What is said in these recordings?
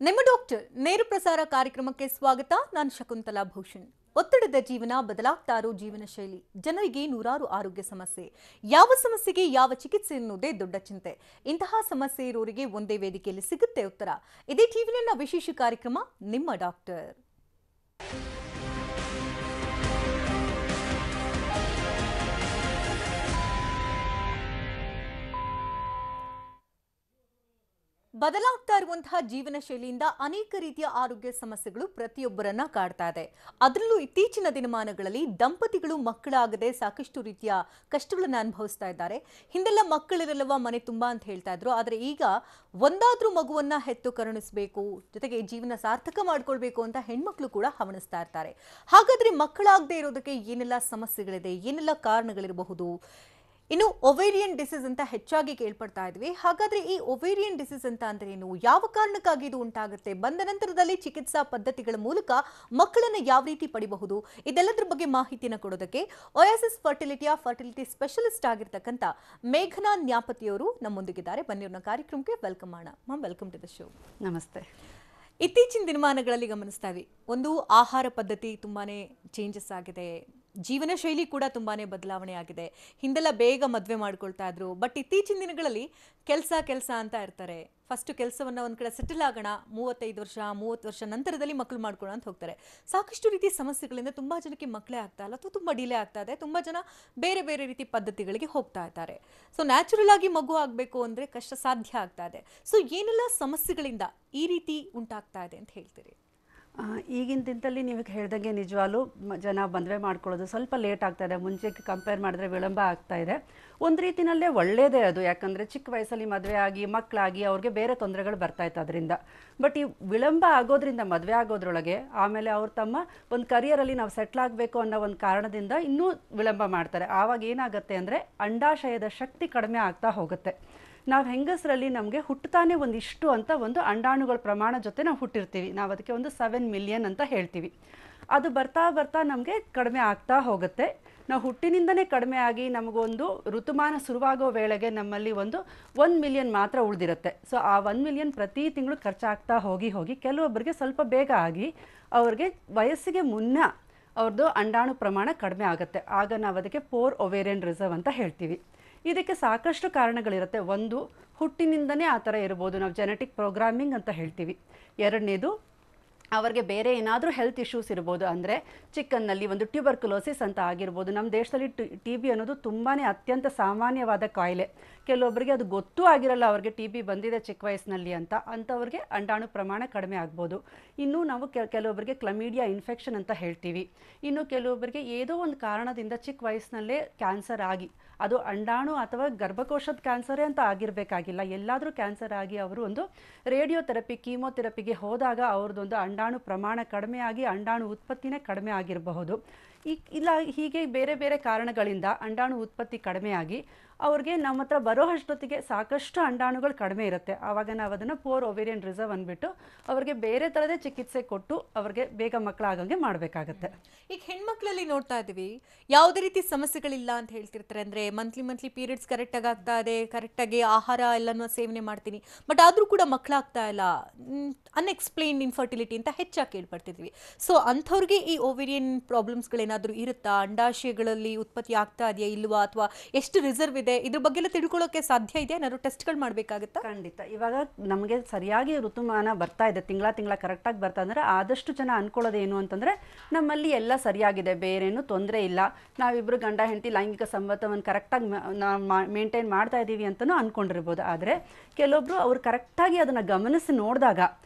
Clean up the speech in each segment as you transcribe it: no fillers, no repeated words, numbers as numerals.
ನಿಮ್ಮ ಡಾಕ್ಟರ್ ನೇರ ಪ್ರಸಾರ ಕಾರ್ಯಕ್ರಮಕ್ಕೆ ಸ್ವಾಗತ. ನಾನು ಶಕುಂತಲಾ ಭೂಷಣ್. ಒತ್ತಡದ ಜೀವನ, ಬದಲಾಗ್ತಾ ಇರೋ ಜೀವನ ಶೈಲಿ, ಜನರಿಗೆ ನೂರಾರು ಆರೋಗ್ಯ ಸಮಸ್ಯೆ, ಯಾವ ಸಮಸ್ಯೆಗೆ ಯಾವ ಚಿಕಿತ್ಸೆ ಎನ್ನುವುದೇ ದೊಡ್ಡ ಚಿಂತೆ. ಇಂತಹ ಸಮಸ್ಯೆ ಇರೋರಿಗೆ ಒಂದೇ ವೇದಿಕೆಯಲ್ಲಿ ಸಿಗುತ್ತೆ ಉತ್ತರ. ಇದೇ ಟಿವಿನ ವಿಶೇಷ ಕಾರ್ಯಕ್ರಮ ನಿಮ್ಮ ಡಾಕ್ಟರ್. ಬದಲಾಗ್ತಾ ಇರುವಂತಹ ಜೀವನ ಶೈಲಿಯಿಂದ ಅನೇಕ ರೀತಿಯ ಆರೋಗ್ಯ ಸಮಸ್ಯೆಗಳು ಪ್ರತಿಯೊಬ್ಬರನ್ನ ಕಾಡ್ತಾ ಇದೆ. ಅದರಲ್ಲೂ ಇತ್ತೀಚಿನ ದಿನಮಾನಗಳಲ್ಲಿ ದಂಪತಿಗಳು ಮಕ್ಕಳಾಗದೆ ಸಾಕಷ್ಟು ರೀತಿಯ ಕಷ್ಟಗಳನ್ನು ಅನುಭವಿಸ್ತಾ ಇದ್ದಾರೆ. ಹಿಂದೆಲ್ಲ ಮಕ್ಕಳಿರಲ್ಲವ ಮನೆ ತುಂಬಾ ಅಂತ ಹೇಳ್ತಾ ಇದ್ರು. ಆದರೆ ಈಗ ಒಂದಾದ್ರೂ ಮಗುವನ್ನ ಹೆತ್ತು ಕರುಣಿಸಬೇಕು, ಜೊತೆಗೆ ಜೀವನ ಸಾರ್ಥಕ ಮಾಡ್ಕೊಳ್ಬೇಕು ಅಂತ ಹೆಣ್ಮಕ್ಳು ಕೂಡ ಹವಣಿಸ್ತಾ ಇರ್ತಾರೆ. ಹಾಗಾದ್ರೆ ಮಕ್ಕಳಾಗದೆ ಇರೋದಕ್ಕೆ ಏನೆಲ್ಲ ಸಮಸ್ಯೆಗಳಿದೆ, ಏನೆಲ್ಲ ಕಾರಣಗಳಿರಬಹುದು? ಇನ್ನು ಒವೇರಿಯನ್ ಡಿಸೀಸ್ ಅಂತ ಹೆಚ್ಚಾಗಿ ಕೇಳ್ಪಡ್ತಾ ಇದ್ವಿ. ಹಾಗಾದ್ರೆ ಈ ಒವೇರಿಯನ್ ಡಿಸೀಸ್ ಅಂತ ಅಂದ್ರೆ ಏನು, ಯಾವ ಕಾರಣಕ್ಕಾಗಿ ಇದು ಉಂಟಾಗುತ್ತೆ, ಬಂದ ನಂತರದಲ್ಲಿ ಚಿಕಿತ್ಸಾ ಪದ್ಧತಿಗಳ ಮೂಲಕ ಮಕ್ಕಳನ್ನ ಯಾವ ರೀತಿ ಪಡಿಬಹುದು, ಇದೆಲ್ಲದರ ಬಗ್ಗೆ ಮಾಹಿತಿಯನ್ನು ಕೊಡೋದಕ್ಕೆ ಒಯಾಸಿಸ್ ಫರ್ಟಿಲಿಟಿ ಸ್ಪೆಷಲಿಸ್ಟ್ ಆಗಿರ್ತಕ್ಕಂಥ ಮೇಘನಾ ನ್ಯಾಪತಿಯವರು ನಮ್ಮೊಂದಿಗಿದ್ದಾರೆ. ಬನ್ನಿವ್ರನ್ನ ಕಾರ್ಯಕ್ರಮಕ್ಕೆ ವೆಲ್ಕಮ್ ಮಾಡೋಣ. Ma'am, welcome to the show. ನಮಸ್ತೆ. ಇತ್ತೀಚಿನ ದಿನಮಾನಗಳಲ್ಲಿ ಗಮನಿಸ್ತಾವೆ, ಒಂದು ಆಹಾರ ಪದ್ಧತಿ ತುಂಬಾನೇ ಚೇಂಜಸ್ ಆಗಿದೆ, ಜೀವನ ಶೈಲಿ ಕೂಡ ತುಂಬಾನೇ ಬದಲಾವಣೆ ಆಗಿದೆ. ಹಿಂದೆಲ್ಲ ಬೇಗ ಮದುವೆ ಮಾಡ್ಕೊಳ್ತಾ ಇದ್ರು, ಬಟ್ ಇತ್ತೀಚಿನ ದಿನಗಳಲ್ಲಿ ಕೆಲಸ ಅಂತ ಇರ್ತಾರೆ. ಫಸ್ಟ್ ಕೆಲಸವನ್ನ ಒಂದ್ ಕಡೆ ಸೆಟಲ್ ಆಗೋಣ, 30 ವರ್ಷ ನಂತರದಲ್ಲಿ ಮಕ್ಕಳು ಮಾಡ್ಕೊಳ್ಳೋ ಅಂತ ಹೋಗ್ತಾರೆ. ಸಾಕಷ್ಟು ರೀತಿಯ ಸಮಸ್ಯೆಗಳಿಂದ ತುಂಬಾ ಜನಕ್ಕೆ ಮಕ್ಕಳೇ ಆಗ್ತಾ ಇಲ್ಲ ಅಥವಾ ತುಂಬಾ ಡಿಲೇ ಆಗ್ತಾ ಇದೆ. ತುಂಬಾ ಜನ ಬೇರೆ ಬೇರೆ ರೀತಿ ಪದ್ಧತಿಗಳಿಗೆ ಹೋಗ್ತಾ ಇದ್ದಾರೆ. ಸೊ ನ್ಯಾಚುರಲ್ ಆಗಿ ಮಗು ಆಗಬೇಕು ಅಂದ್ರೆ ಕಷ್ಟ ಸಾಧ್ಯ ಆಗ್ತಾ ಇದೆ. ಸೊ ಏನೆಲ್ಲ ಸಮಸ್ಯೆಗಳಿಂದ ಈ ರೀತಿ ಉಂಟಾಗ್ತಾ ಇದೆ ಅಂತ ಹೇಳ್ತೀರಿ? ಈಗಿನ ದಿನದಲ್ಲಿ ನೀವು ಹೇಳ್ದಂಗೆ ನಿಜವಾಗ್ಲೂ ಜನ ಮದುವೆ ಮಾಡ್ಕೊಳ್ಳೋದು ಸ್ವಲ್ಪ ಲೇಟ್ ಆಗ್ತಾ ಇದೆ. ಮುಂಚೆಗೆ ಕಂಪೇರ್ ಮಾಡಿದ್ರೆ ವಿಳಂಬ ಆಗ್ತಾ ಇದೆ. ಒಂದು ರೀತಿಯಲ್ಲೇ ಒಳ್ಳೆಯದೇ ಅದು, ಯಾಕಂದರೆ ಚಿಕ್ಕ ವಯಸ್ಸಲ್ಲಿ ಮದುವೆ ಆಗಿ ಮಕ್ಕಳಾಗಿ ಅವ್ರಿಗೆ ಬೇರೆ ತೊಂದರೆಗಳು ಬರ್ತಾ ಇತ್ತು ಅದರಿಂದ. ಬಟ್ ಈ ವಿಳಂಬ ಆಗೋದ್ರಿಂದ, ಮದುವೆ ಆಗೋದ್ರೊಳಗೆ ಆಮೇಲೆ ಅವ್ರು ತಮ್ಮ ಒಂದು ಕರಿಯರಲ್ಲಿ ನಾವು ಸೆಟ್ಲ್ ಆಗಬೇಕು ಅನ್ನೋ ಒಂದು ಕಾರಣದಿಂದ ಇನ್ನೂ ವಿಳಂಬ ಮಾಡ್ತಾರೆ. ಆವಾಗ ಏನಾಗುತ್ತೆ ಅಂದರೆ ಅಂಡಾಶಯದ ಶಕ್ತಿ ಕಡಿಮೆ ಆಗ್ತಾ ಹೋಗುತ್ತೆ. ನಾವು ಹೆಂಗಸರಲ್ಲಿ ನಮಗೆ ಹುಟ್ಟುತ್ತಾನೆ ಒಂದಿಷ್ಟು ಅಂತ ಒಂದು ಅಂಡಾಣುಗಳ ಪ್ರಮಾಣ ಜೊತೆ ನಾವು ಹುಟ್ಟಿರ್ತೀವಿ. ನಾವು ಅದಕ್ಕೆ ಒಂದು 7 ಮಿಲಿಯನ್ ಅಂತ ಹೇಳ್ತೀವಿ. ಅದು ಬರ್ತಾ ಬರ್ತಾ ನಮಗೆ ಕಡಿಮೆ ಆಗ್ತಾ ಹೋಗುತ್ತೆ. ನಾವು ಹುಟ್ಟಿನಿಂದನೇ ಕಡಿಮೆ ಆಗಿ ನಮಗೊಂದು ಋತುಮಾನ ಶುರುವಾಗೋ ವೇಳೆಗೆ ನಮ್ಮಲ್ಲಿ 1 ಮಿಲಿಯನ್ ಮಾತ್ರ ಉಳಿದಿರುತ್ತೆ. ಸೊ ಆ 1 ಮಿಲಿಯನ್ ಪ್ರತಿ ತಿಂಗಳು ಖರ್ಚಾಗ್ತಾ ಹೋಗಿ ಕೆಲವೊಬ್ಬರಿಗೆ ಸ್ವಲ್ಪ ಬೇಗ ಆಗಿ ಅವ್ರಿಗೆ ವಯಸ್ಸಿಗೆ ಮುನ್ನ ಅವ್ರದ್ದು ಅಂಡಾಣು ಪ್ರಮಾಣ ಕಡಿಮೆ ಆಗುತ್ತೆ. ಆಗ ನಾವು ಅದಕ್ಕೆ ಪೋರ್ ಒವೇರಿಯನ್ ರಿಸರ್ವ್ ಅಂತ ಹೇಳ್ತೀವಿ. ಇದಕ್ಕೆ ಸಾಕಷ್ಟು ಕಾರಣಗಳಿರುತ್ತೆ. ಒಂದು, ಹುಟ್ಟಿನಿಂದನೇ ಆ ಥರ ಇರ್ಬೋದು, ನಾವು ಜೆನೆಟಿಕ್ ಪ್ರೋಗ್ರಾಮಿಂಗ್ ಅಂತ ಹೇಳ್ತೀವಿ. ಎರಡನೇದು, ಅವರಿಗೆ ಬೇರೆ ಏನಾದರೂ ಹೆಲ್ತ್ ಇಶ್ಯೂಸ್ ಇರ್ಬೋದು. ಅಂದರೆ ಚಿಕ್ಕನ್ನಲ್ಲಿ ಒಂದು ಟ್ಯೂಬರ್ಕುಲೋಸಿಸ್ ಅಂತ ಆಗಿರ್ಬೋದು. ನಮ್ಮ ದೇಶದಲ್ಲಿ TB ಅನ್ನೋದು ತುಂಬಾ ಅತ್ಯಂತ ಸಾಮಾನ್ಯವಾದ ಕಾಯಿಲೆ. ಕೆಲವೊಬ್ಬರಿಗೆ ಅದು ಗೊತ್ತೂ ಆಗಿರಲ್ಲ ಅವ್ರಿಗೆ TB ಬಂದಿದೆ ಚಿಕ್ಕ ವಯಸ್ಸಿನಲ್ಲಿ ಅಂತ. ಅಂಥವ್ರಿಗೆ ಅಂಡಾಣು ಪ್ರಮಾಣ ಕಡಿಮೆ ಆಗ್ಬೋದು. ಇನ್ನು ನಾವು ಕೆಲವೊಬ್ಬರಿಗೆ ಕ್ಲಮೀಡಿಯಾ ಇನ್ಫೆಕ್ಷನ್ ಅಂತ ಹೇಳ್ತೀವಿ. ಇನ್ನು ಕೆಲವೊಬ್ಬರಿಗೆ ಏನೋ ಒಂದು ಕಾರಣದಿಂದ ಚಿಕ್ಕ ವಯಸ್ಸಿನಲ್ಲೇ ಕ್ಯಾನ್ಸರ್ ಆಗಿ, ಅದು ಅಂಡಾಣು ಅಥವಾ ಗರ್ಭಕೋಶದ ಕ್ಯಾನ್ಸರೇ ಅಂತ ಆಗಿರಬೇಕಾಗಿಲ್ಲ, ಎಲ್ಲಾದರೂ ಕ್ಯಾನ್ಸರ್ ಆಗಿ ಅವರು ಒಂದು ರೇಡಿಯೋಥೆರಪಿ, ಕೀಮೋಥೆರಪಿಗೆ ಹೋದಾಗ ಅವ್ರದ್ದೊಂದು ಅಂಡಾಣು ಪ್ರಮಾಣ ಕಡಿಮೆ ಆಗಿ ಅಂಡಾಣು ಉತ್ಪತ್ತಿನೇ ಕಡಿಮೆ ಆಗಿರಬಹುದು. ಇಲ್ಲ ಹೀಗೆ ಬೇರೆ ಬೇರೆ ಕಾರಣಗಳಿಂದ ಅಂಡಾಣು ಉತ್ಪತ್ತಿ ಕಡಿಮೆಯಾಗಿ ಅವ್ರಿಗೆ ನಮ್ಮ ಹತ್ರ ಬರೋ ಅಷ್ಟೊತ್ತಿಗೆ ಸಾಕಷ್ಟು ಅಂಡಾಣುಗಳು ಕಡಿಮೆ ಇರುತ್ತೆ. ಆವಾಗ ನಾವು ಅದನ್ನು ಪೋರ್ ಒವೇರಿಯನ್ ರಿಸರ್ವ್ ಅಂದ್ಬಿಟ್ಟು ಅವ್ರಿಗೆ ಬೇರೆ ಥರದೇ ಚಿಕಿತ್ಸೆ ಕೊಟ್ಟು ಅವ್ರಿಗೆ ಬೇಗ ಮಕ್ಕಳಾಗಂಗೆ ಮಾಡಬೇಕಾಗತ್ತೆ. ಈಗ ಹೆಣ್ಮಕ್ಳಲ್ಲಿ ನೋಡ್ತಾ ಇದ್ದೀವಿ, ಯಾವುದೇ ರೀತಿ ಸಮಸ್ಯೆಗಳಿಲ್ಲ ಅಂತ ಹೇಳ್ತಿರ್ತಾರೆ. ಅಂದರೆ ಮಂತ್ಲಿ ಪೀರಿಯಡ್ಸ್ ಕರೆಕ್ಟಾಗಿ ಆಗ್ತಾ ಇದೆ, ಕರೆಕ್ಟಾಗಿ ಆಹಾರ ಎಲ್ಲನೂ ಸೇವನೆ ಮಾಡ್ತೀನಿ, ಬಟ್ ಆದರೂ ಕೂಡ ಮಕ್ಕಳಾಗ್ತಾ ಇಲ್ಲ, ಅನ್ಎಕ್ಸ್ಪ್ಲೇನ್ಡ್ ಇನ್ಫರ್ಟಿಲಿಟಿ ಅಂತ ಹೆಚ್ಚಾಗಿ ಕೇಳ್ಪಡ್ತಿದ್ವಿ. ಸೊ ಅಂಥವ್ರಿಗೆ ಈ ಓವೇರಿಯನ್ ಪ್ರಾಬ್ಲಮ್ಸ್ಗಳೇನಾದರೂ ಇರುತ್ತಾ? ಅಂಡಾಶಯಗಳಲ್ಲಿ ಉತ್ಪತ್ತಿ ಆಗ್ತಾ ಇದೆಯಾ ಇಲ್ವಾ, ಅಥವಾ ಎಷ್ಟು ರಿಸರ್ವ್ ಇದೆ, ಇದ್ರ ಬಗ್ಗೆ ಎಲ್ಲ ತಿಳ್ಕೊಳ್ಳೋಕೆ ಸಾಧ್ಯ ಇದೆಯಾ? ಏನಾದ್ರು ಟೆಸ್ಟ್ಗಳು ಮಾಡಬೇಕಾಗುತ್ತಾ? ಖಂಡಿತ. ಇವಾಗ ನಮಗೆ ಸರಿಯಾಗಿ ಋತುಮಾನ ಬರ್ತಾ ಇದೆ, ತಿಂಗಳ ಕರೆಕ್ಟಾಗಿ ಬರ್ತಾ ಅಂದರೆ ಆದಷ್ಟು ಜನ ಅನ್ಕೊಳ್ಳೋದೇನು ಅಂತಂದರೆ ನಮ್ಮಲ್ಲಿ ಎಲ್ಲ ಸರಿಯಾಗಿದೆ, ಬೇರೇನು ತೊಂದರೆ ಇಲ್ಲ, ನಾವಿಬ್ಬರು ಗಂಡ ಹೆಂಡತಿ ಲೈಂಗಿಕ ಸಂಬಂಧವನ್ನು ಕರೆಕ್ಟಾಗಿ ಮೇಂಟೈನ್ ಮಾಡ್ತಾ ಇದ್ದೀವಿ ಅಂತಲೂ ಅಂದ್ಕೊಂಡಿರ್ಬೋದು. ಆದರೆ ಕೆಲವೊಬ್ಬರು ಅವ್ರು ಕರೆಕ್ಟಾಗಿ ಅದನ್ನು ಗಮನಿಸಿ ನೋಡಿದಾಗ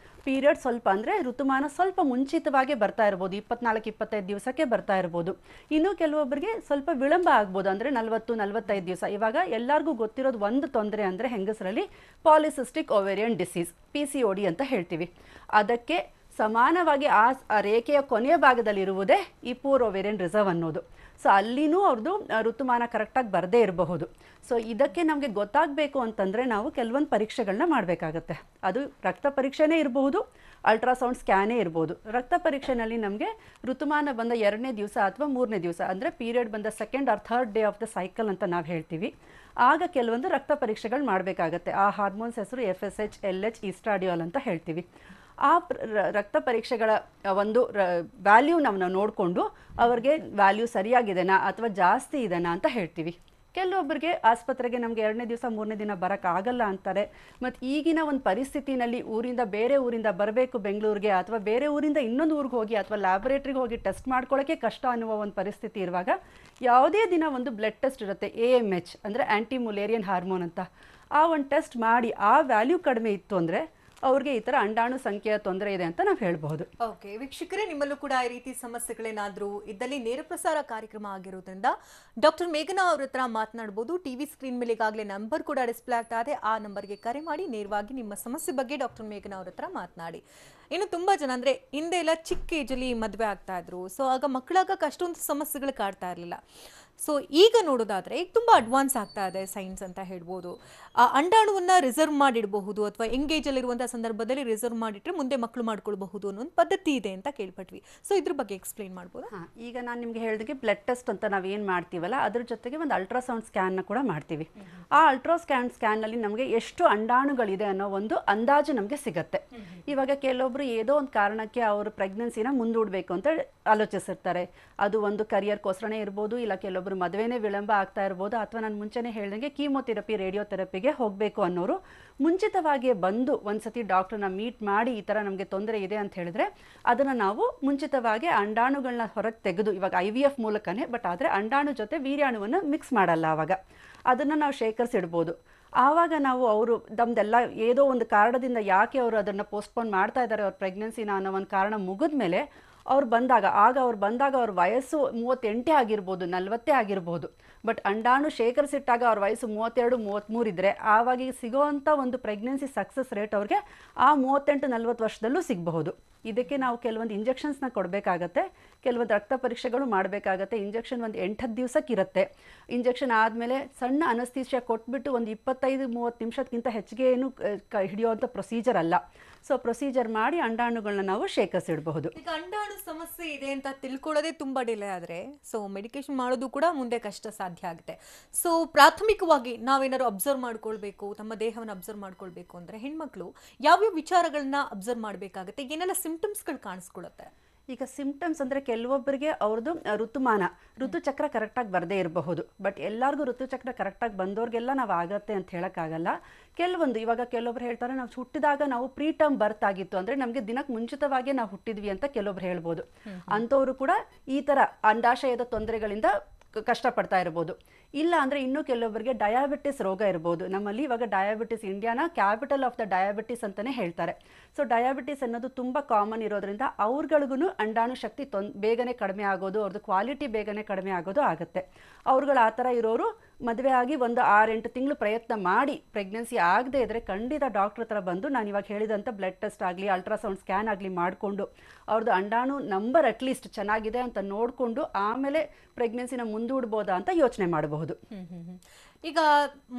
ಪೀರಿಯಡ್ ಸ್ವಲ್ಪ ಅಂದರೆ ಋತುಮಾನ ಸ್ವಲ್ಪ ಮುಂಚಿತವಾಗಿ ಬರ್ತಾ ಇರ್ಬೋದು, 24-25 ದಿವಸಕ್ಕೆ ಬರ್ತಾ ಇರ್ಬೋದು. ಇನ್ನು ಕೆಲವೊಬ್ಬರಿಗೆ ಸ್ವಲ್ಪ ವಿಳಂಬ ಆಗ್ಬೋದು, ಅಂದರೆ 40-45 ದಿವಸ. ಇವಾಗ ಎಲ್ಲರಿಗೂ ಗೊತ್ತಿರೋದು ಒಂದು ತೊಂದರೆ ಅಂದರೆ ಹೆಂಗಸರಲ್ಲಿ ಪಾಲಿಸಿಸ್ಟಿಕ್ ಒವೇರಿಯನ್ ಡಿಸೀಸ್, PCOD ಅಂತ ಹೇಳ್ತೀವಿ. ಅದಕ್ಕೆ ಸಮಾನವಾಗಿ ಆ ರೇಖೆಯ ಕೊನೆಯ ಭಾಗದಲ್ಲಿರುವುದೇ ಈ ಪೋರ್ ಒವೇರಿಯನ್ ರಿಸರ್ವ್ ಅನ್ನೋದು. ಸೊ ಅಲ್ಲಿನೂ ಅವ್ರದ್ದು ಋತುಮಾನ ಕರೆಕ್ಟಾಗಿ ಬರದೇ ಇರಬಹುದು. ಸೊ ಇದಕ್ಕೆ ನಮಗೆ ಗೊತ್ತಾಗಬೇಕು ಅಂತಂದರೆ ನಾವು ಕೆಲವೊಂದು ಪರೀಕ್ಷೆಗಳನ್ನ ಮಾಡಬೇಕಾಗತ್ತೆ. ಅದು ರಕ್ತ ಪರೀಕ್ಷೆನೇ ಇರಬಹುದು, ಅಲ್ಟ್ರಾಸೌಂಡ್ ಸ್ಕ್ಯಾನೇ ಇರ್ಬೋದು. ರಕ್ತ ಪರೀಕ್ಷೆನಲ್ಲಿ ನಮಗೆ ಋತುಮಾನ ಬಂದ 2ನೇ ದಿವಸ ಅಥವಾ 3ನೇ ದಿವಸ, ಅಂದರೆ ಪೀರಿಯಡ್ ಬಂದ 2nd or 3rd day of the cycle ಅಂತ ನಾವು ಹೇಳ್ತೀವಿ. ಆಗ ಕೆಲವೊಂದು ರಕ್ತ ಪರೀಕ್ಷೆಗಳು ಮಾಡಬೇಕಾಗತ್ತೆ. ಆ ಹಾರ್ಮೋನ್ಸ್ ಹೆಸರು FSH, LH, ಈಸ್ಟ್ರಾಡಿಯೋಲ್ ಅಂತ ಹೇಳ್ತೀವಿ. ಆ ರಕ್ತ ಪರೀಕ್ಷೆಗಳ ಒಂದು ವ್ಯಾಲ್ಯೂ ನಾವು ನೋಡಿಕೊಂಡು ಅವ್ರಿಗೆ ವ್ಯಾಲ್ಯೂ ಸರಿಯಾಗಿದೆನಾ ಅಥವಾ ಜಾಸ್ತಿ ಇದೆನಾ ಅಂತ ಹೇಳ್ತೀವಿ. ಕೆಲವೊಬ್ಬರಿಗೆ ಆಸ್ಪತ್ರೆಗೆ ನಮಗೆ 2ನೇ ದಿವಸ 3ನೇ ದಿನ ಬರೋಕ್ಕಾಗಲ್ಲ ಅಂತಾರೆ. ಮತ್ತು ಈಗಿನ ಒಂದು ಪರಿಸ್ಥಿತಿನಲ್ಲಿ ಬೇರೆ ಊರಿಂದ ಬರಬೇಕು ಬೆಂಗಳೂರಿಗೆ, ಅಥವಾ ಬೇರೆ ಊರಿಂದ ಇನ್ನೊಂದು ಊರಿಗೆ ಹೋಗಿ ಅಥವಾ ಲ್ಯಾಬೊರೇಟ್ರಿಗೆ ಹೋಗಿ ಟೆಸ್ಟ್ ಮಾಡ್ಕೊಳ್ಳೋಕ್ಕೆ ಕಷ್ಟ ಅನ್ನುವ ಒಂದು ಪರಿಸ್ಥಿತಿ ಇರುವಾಗ ಯಾವುದೇ ದಿನ ಒಂದು ಬ್ಲಡ್ ಟೆಸ್ಟ್ ಇರುತ್ತೆ, AMH ಅಂದರೆ ಆ್ಯಂಟಿ ಮುಲೇರಿಯನ್ ಹಾರ್ಮೋನ್ ಅಂತ. ಆ ಒಂದು ಟೆಸ್ಟ್ ಮಾಡಿ ಆ ವ್ಯಾಲ್ಯೂ ಕಡಿಮೆ ಇತ್ತು ಅಂದರೆ ಅವ್ರಿಗೆ ಈ ಥರ ಅಂಡಾಣು ಸಂಖ್ಯೆಯ ತೊಂದರೆ ಇದೆ ಅಂತ ನಾವು ಹೇಳ್ಬಹುದು. ಓಕೆ ವೀಕ್ಷಕರೇ, ನಿಮ್ಮಲ್ಲೂ ಕೂಡ ಈ ರೀತಿ ಸಮಸ್ಯೆಗಳೇನಾದರೂ ಇದ್ದಲ್ಲಿ ನೇರ ಪ್ರಸಾರ ಕಾರ್ಯಕ್ರಮ ಆಗಿರೋದ್ರಿಂದ ಡಾಕ್ಟರ್ ಮೇಘನಾ ಅವ್ರ ಹತ್ರ ಮಾತನಾಡಬಹುದು. ಟಿವಿ ಸ್ಕ್ರೀನ್ ಮೇಲೆ ಈಗಾಗಲೇ ನಂಬರ್ ಕೂಡ ಡಿಸ್ಪ್ಲೇ ಆಗ್ತಾ ಇದೆ. ಆ ನಂಬರ್ಗೆ ಕರೆ ಮಾಡಿ ನೇರವಾಗಿ ನಿಮ್ಮ ಸಮಸ್ಯೆ ಬಗ್ಗೆ ಡಾಕ್ಟರ್ ಮೇಘನಾ ಅವ್ರ ಹತ್ರ ಮಾತನಾಡಿ. ಇನ್ನು ತುಂಬಾ ಜನ ಅಂದ್ರೆ ಹಿಂದೆ ಎಲ್ಲ ಚಿಕ್ಕ ಏಜಲ್ಲಿ ಮದುವೆ ಆಗ್ತಾ ಇದ್ರು. ಸೊ ಆಗ ಮಕ್ಕಳಾಗ ಅಷ್ಟೊಂದು ಸಮಸ್ಯೆಗಳು ಕಾಡ್ತಾ ಇರಲಿಲ್ಲ. ಸೊ ಈಗ ನೋಡೋದಾದ್ರೆ ಈಗ ತುಂಬಾ ಅಡ್ವಾನ್ಸ್ ಆಗ್ತಾ ಇದೆ ಸೈನ್ಸ್ ಅಂತ ಹೇಳ್ಬೋದು. ಆ ಅಂಡಾಣುವನ್ನ ರಿಸರ್ವ್ ಮಾಡಿಡಬಹುದು ಅಥವಾ ಎಂಗೇಜ್ ಅಲ್ಲಿರುವಂತಹ ಸಂದರ್ಭದಲ್ಲಿ ರಿಸರ್ವ್ ಮಾಡಿಟ್ರೆ ಮುಂದೆ ಮಕ್ಕಳು ಮಾಡ್ಕೊಳ್ಬಹುದು ಅನ್ನೋ ಒಂದು ಪದ್ಧತಿ ಇದೆ ಅಂತ ಕೇಳ್ಪಟ್ವಿ. ಸೊ ಇದ್ರ ಬಗ್ಗೆ ಎಕ್ಸ್ಪ್ಲೈನ್ ಮಾಡ್ಬೋದು? ಈಗ ನಾನು ನಿಮ್ಗೆ ಹೇಳಿದಾಗೆ ಬ್ಲಡ್ ಟೆಸ್ಟ್ ಅಂತ ನಾವೇನು ಮಾಡ್ತೀವಲ್ಲ ಅದ್ರ ಜೊತೆಗೆ ಒಂದು ಅಲ್ಟ್ರಾಸೌಂಡ್ ಸ್ಕ್ಯಾನ್ನ ಕೂಡ ಮಾಡ್ತೀವಿ. ಆ ಸ್ಕ್ಯಾನ್ನಲ್ಲಿ ನಮಗೆ ಎಷ್ಟು ಅಂಡಾಣುಗಳಿದೆ ಅನ್ನೋ ಒಂದು ಅಂದಾಜು ನಮಗೆ ಸಿಗತ್ತೆ. ಇವಾಗ ಕೆಲವೊಬ್ರು ಏನೋ ಒಂದು ಕಾರಣಕ್ಕೆ ಅವರು ಪ್ರೆಗ್ನೆನ್ಸಿನ ಮುಂದೂಡಬೇಕು ಅಂತ ಆಲೋಚಿಸಿರ್ತಾರೆ. ಅದು ಒಂದು ಕರಿಯರ್ಗೋಸ್ಕರನೇ ಇರ್ಬೋದು, ಇಲ್ಲ ಕೆಲವೊಬ್ರು ಮದುವೆನೇ ವಿಳಂಬ ಆಗ್ತಾ ಇರ್ಬೋದು, ಅಥವಾ ನಾನು ಮುಂಚೆನೇ ಹೇಳ್ದಂಗೆ ಕೀಮೋಥೆರಪಿ, ರೇಡಿಯೋಥೆರಪಿಗೆ ಹೋಗಬೇಕು ಅನ್ನೋರು ಮುಂಚಿತವಾಗಿಯೇ ಬಂದು ಒಂದ್ಸತಿ ಡಾಕ್ಟರ್ನ ಮೀಟ್ ಮಾಡಿ ಈ ಥರ ನಮಗೆ ತೊಂದರೆ ಇದೆ ಅಂತ ಹೇಳಿದ್ರೆ ಅದನ್ನು ನಾವು ಮುಂಚಿತವಾಗಿ ಅಂಡಾಣುಗಳನ್ನ ಹೊರಗೆ ತೆಗೆದು, ಇವಾಗ IVF ಮೂಲಕನೇ, ಬಟ್ ಆದರೆ ಅಂಡಾಣು ಜೊತೆ ವೀರ್ಯಾಣುವನ್ನು ಮಿಕ್ಸ್ ಮಾಡಲ್ಲ, ಆವಾಗ ಅದನ್ನು ನಾವು ಶೇಖರಿಸಿಡ್ಬೋದು. ಆವಾಗ ನಾವು ಅವರು ನಮ್ದೆಲ್ಲ ಏನೋ ಒಂದು ಕಾರಣದಿಂದ ಯಾಕೆ ಅವರು ಅದನ್ನು ಪೋಸ್ಟ್ಪೋನ್ ಮಾಡ್ತಾ ಇದ್ದಾರೆ ಅವ್ರ ಪ್ರೆಗ್ನೆನ್ಸಿನ ಅನ್ನೋ ಒಂದು ಕಾರಣ ಮುಗಿದ ಮೇಲೆ ಅವ್ರು ಬಂದಾಗ ಅವ್ರ ವಯಸ್ಸು 38 ಆಗಿರ್ಬೋದು, 40 ಆಗಿರ್ಬೋದು. ಬಟ್ ಅಂಡಾಣು ಶೇಖರಿಸಿಟ್ಟಾಗ ಅವ್ರ ವಯಸ್ಸು 32, 33 ಇದ್ದರೆ ಆವಾಗ ಸಿಗೋವಂಥ ಒಂದು ಪ್ರೆಗ್ನೆನ್ಸಿ ಸಕ್ಸಸ್ ರೇಟ್ ಅವ್ರಿಗೆ ಆ 38-40 ವರ್ಷದಲ್ಲೂ ಸಿಗಬಹುದು. ಇದಕ್ಕೆ ನಾವು ಕೆಲವೊಂದು ಇಂಜೆಕ್ಷನ್ಸ್ನ ಕೊಡಬೇಕಾಗತ್ತೆ, ಕೆಲವೊಂದು ರಕ್ತ ಪರೀಕ್ಷೆಗಳು ಮಾಡಬೇಕಾಗತ್ತೆ. ಇಂಜೆಕ್ಷನ್ ಒಂದು 8-10 ದಿವಸಕ್ಕೆ ಇರುತ್ತೆ. ಇಂಜೆಕ್ಷನ್ ಆದಮೇಲೆ ಸಣ್ಣ ಅನಸ್ತೀಸಿಯಾ ಕೊಟ್ಬಿಟ್ಟು ಒಂದು 25-30 ನಿಮಿಷಕ್ಕಿಂತ ಹೆಚ್ಚಿಗೆ ಏನು ಹಿಡಿಯುವಂಥ ಪ್ರೊಸೀಜರ್ ಅಲ್ಲ. ಸೊ ಪ್ರೊಸೀಜರ್ ಮಾಡಿ ಅಂಡಾಣುಗಳನ್ನ ನಾವು ಶೇಖರಿಸಿಡಬಹುದು. ಈಗ ಅಂಡಾಣು ಸಮಸ್ಯೆ ಇದೆ ಅಂತ ತಿಳ್ಕೊಳ್ಳೋದೇ ತುಂಬಾ ಡಿಲೇ ಆದರೆ ಸೊ ಮೆಡಿಕೇಶನ್ ಮಾಡೋದು ಕೂಡ ಮುಂದೆ ಕಷ್ಟ ಸಾಧ್ಯ ಆಗುತ್ತೆ. ಸೊ ಪ್ರಾಥಮಿಕವಾಗಿ ನಾವೇನಾದ್ರು ಅಬ್ಸರ್ವ್ ಮಾಡ್ಕೊಳ್ಬೇಕು, ತಮ್ಮ ದೇಹವನ್ನು ಅಬ್ಸರ್ವ್ ಮಾಡ್ಕೊಳ್ಬೇಕು ಅಂದರೆ ಹೆಣ್ಮಕ್ಳು ಯಾವ್ಯಾವ ವಿಚಾರಗಳನ್ನ ಅಬ್ಸರ್ವ್ ಮಾಡಬೇಕಾಗುತ್ತೆ, ಏನೆಲ್ಲ ಸಿಂಪ್ಟಮ್ಸ್ಗಳು ಕಾಣಿಸ್ಕೊಳ್ಳುತ್ತೆ? ಈಗ ಸಿಂಪ್ಟಮ್ಸ್ ಅಂದರೆ ಕೆಲವೊಬ್ಬರಿಗೆ ಅವ್ರದ್ದು ಋತುಚಕ್ರ ಕರೆಕ್ಟಾಗಿ ಬರದೇ ಇರಬಹುದು. ಬಟ್ ಎಲ್ಲರಿಗೂ ಋತುಚಕ್ರ ಕರೆಕ್ಟಾಗಿ ಬಂದವ್ರಿಗೆಲ್ಲ ನಾವು ಆಗತ್ತೆ ಅಂತ ಹೇಳೋಕ್ಕಾಗಲ್ಲ. ಇವಾಗ ಕೆಲವೊಬ್ರು ಹೇಳ್ತಾರೆ ನಾವು ಹುಟ್ಟಿದಾಗ ನಾವು ಪ್ರೀಟರ್ಮ್ ಬರ್ತ್ ಆಗಿತ್ತು, ಅಂದರೆ ನಮಗೆ ದಿನಕ್ಕೆ ಮುಂಚಿತವಾಗಿ ನಾವು ಹುಟ್ಟಿದ್ವಿ ಅಂತ ಕೆಲವೊಬ್ರು ಹೇಳ್ಬೋದು. ಅಂಥವ್ರು ಕೂಡ ಈ ಥರ ಅಂಡಾಶಯದ ತೊಂದರೆಗಳಿಂದ ಕಷ್ಟಪಡ್ತಾ ಇರ್ಬೋದು. ಇಲ್ಲ ಅಂದರೆ ಇನ್ನೂ ಕೆಲವೊಬ್ಬರಿಗೆ ಡಯಾಬಿಟಿಸ್ ರೋಗ ಇರ್ಬೋದು. ನಮ್ಮಲ್ಲಿ ಇವಾಗ ಡಯಾಬಿಟಿಸ್, ಇಂಡಿಯಾನ ಕ್ಯಾಪಿಟಲ್ ಆಫ್ ದ ಡಯಾಬಿಟಿಸ್ ಅಂತಲೇ ಹೇಳ್ತಾರೆ. ಸೊ ಡಯಾಬಿಟಿಸ್ ಅನ್ನೋದು ತುಂಬ ಕಾಮನ್ ಇರೋದ್ರಿಂದ ಅವ್ರಗಳಿಗೂ ಅಂಡಾಣು ಶಕ್ತಿ ಬೇಗನೆ ಕಡಿಮೆ ಆಗೋದು, ಅವ್ರದ್ದು ಕ್ವಾಲಿಟಿ ಬೇಗನೆ ಕಡಿಮೆ ಆಗೋದು ಆಗುತ್ತೆ. ಅವ್ರುಗಳು ಆ ಥರ ಇರೋರು ಮದುವೆ ಆಗಿ ಒಂದು 6-8 ತಿಂಗಳು ಪ್ರಯತ್ನ ಮಾಡಿ ಪ್ರೆಗ್ನೆನ್ಸಿ ಆಗದೆ ಇದ್ದರೆ ಖಂಡಿತ ಡಾಕ್ಟ್ರ್ ಹತ್ರ ಬಂದು ನಾನು ಇವಾಗ ಹೇಳಿದಂಥ ಬ್ಲಡ್ ಟೆಸ್ಟ್ ಆಗಲಿ, ಅಲ್ಟ್ರಾಸೌಂಡ್ ಸ್ಕ್ಯಾನ್ ಆಗಲಿ ಮಾಡಿಕೊಂಡು ಅವ್ರದ್ದು ಅಂಡಾಣು ನಂಬರ್ ಅಟ್ಲೀಸ್ಟ್ ಚೆನ್ನಾಗಿದೆ ಅಂತ ನೋಡಿಕೊಂಡು ಆಮೇಲೆ ಪ್ರೆಗ್ನೆನ್ಸಿನ ಮುಂದೂಡ್ಬೋದಾ ಅಂತ ಯೋಚನೆ ಮಾಡಬಹುದು. ಈಗ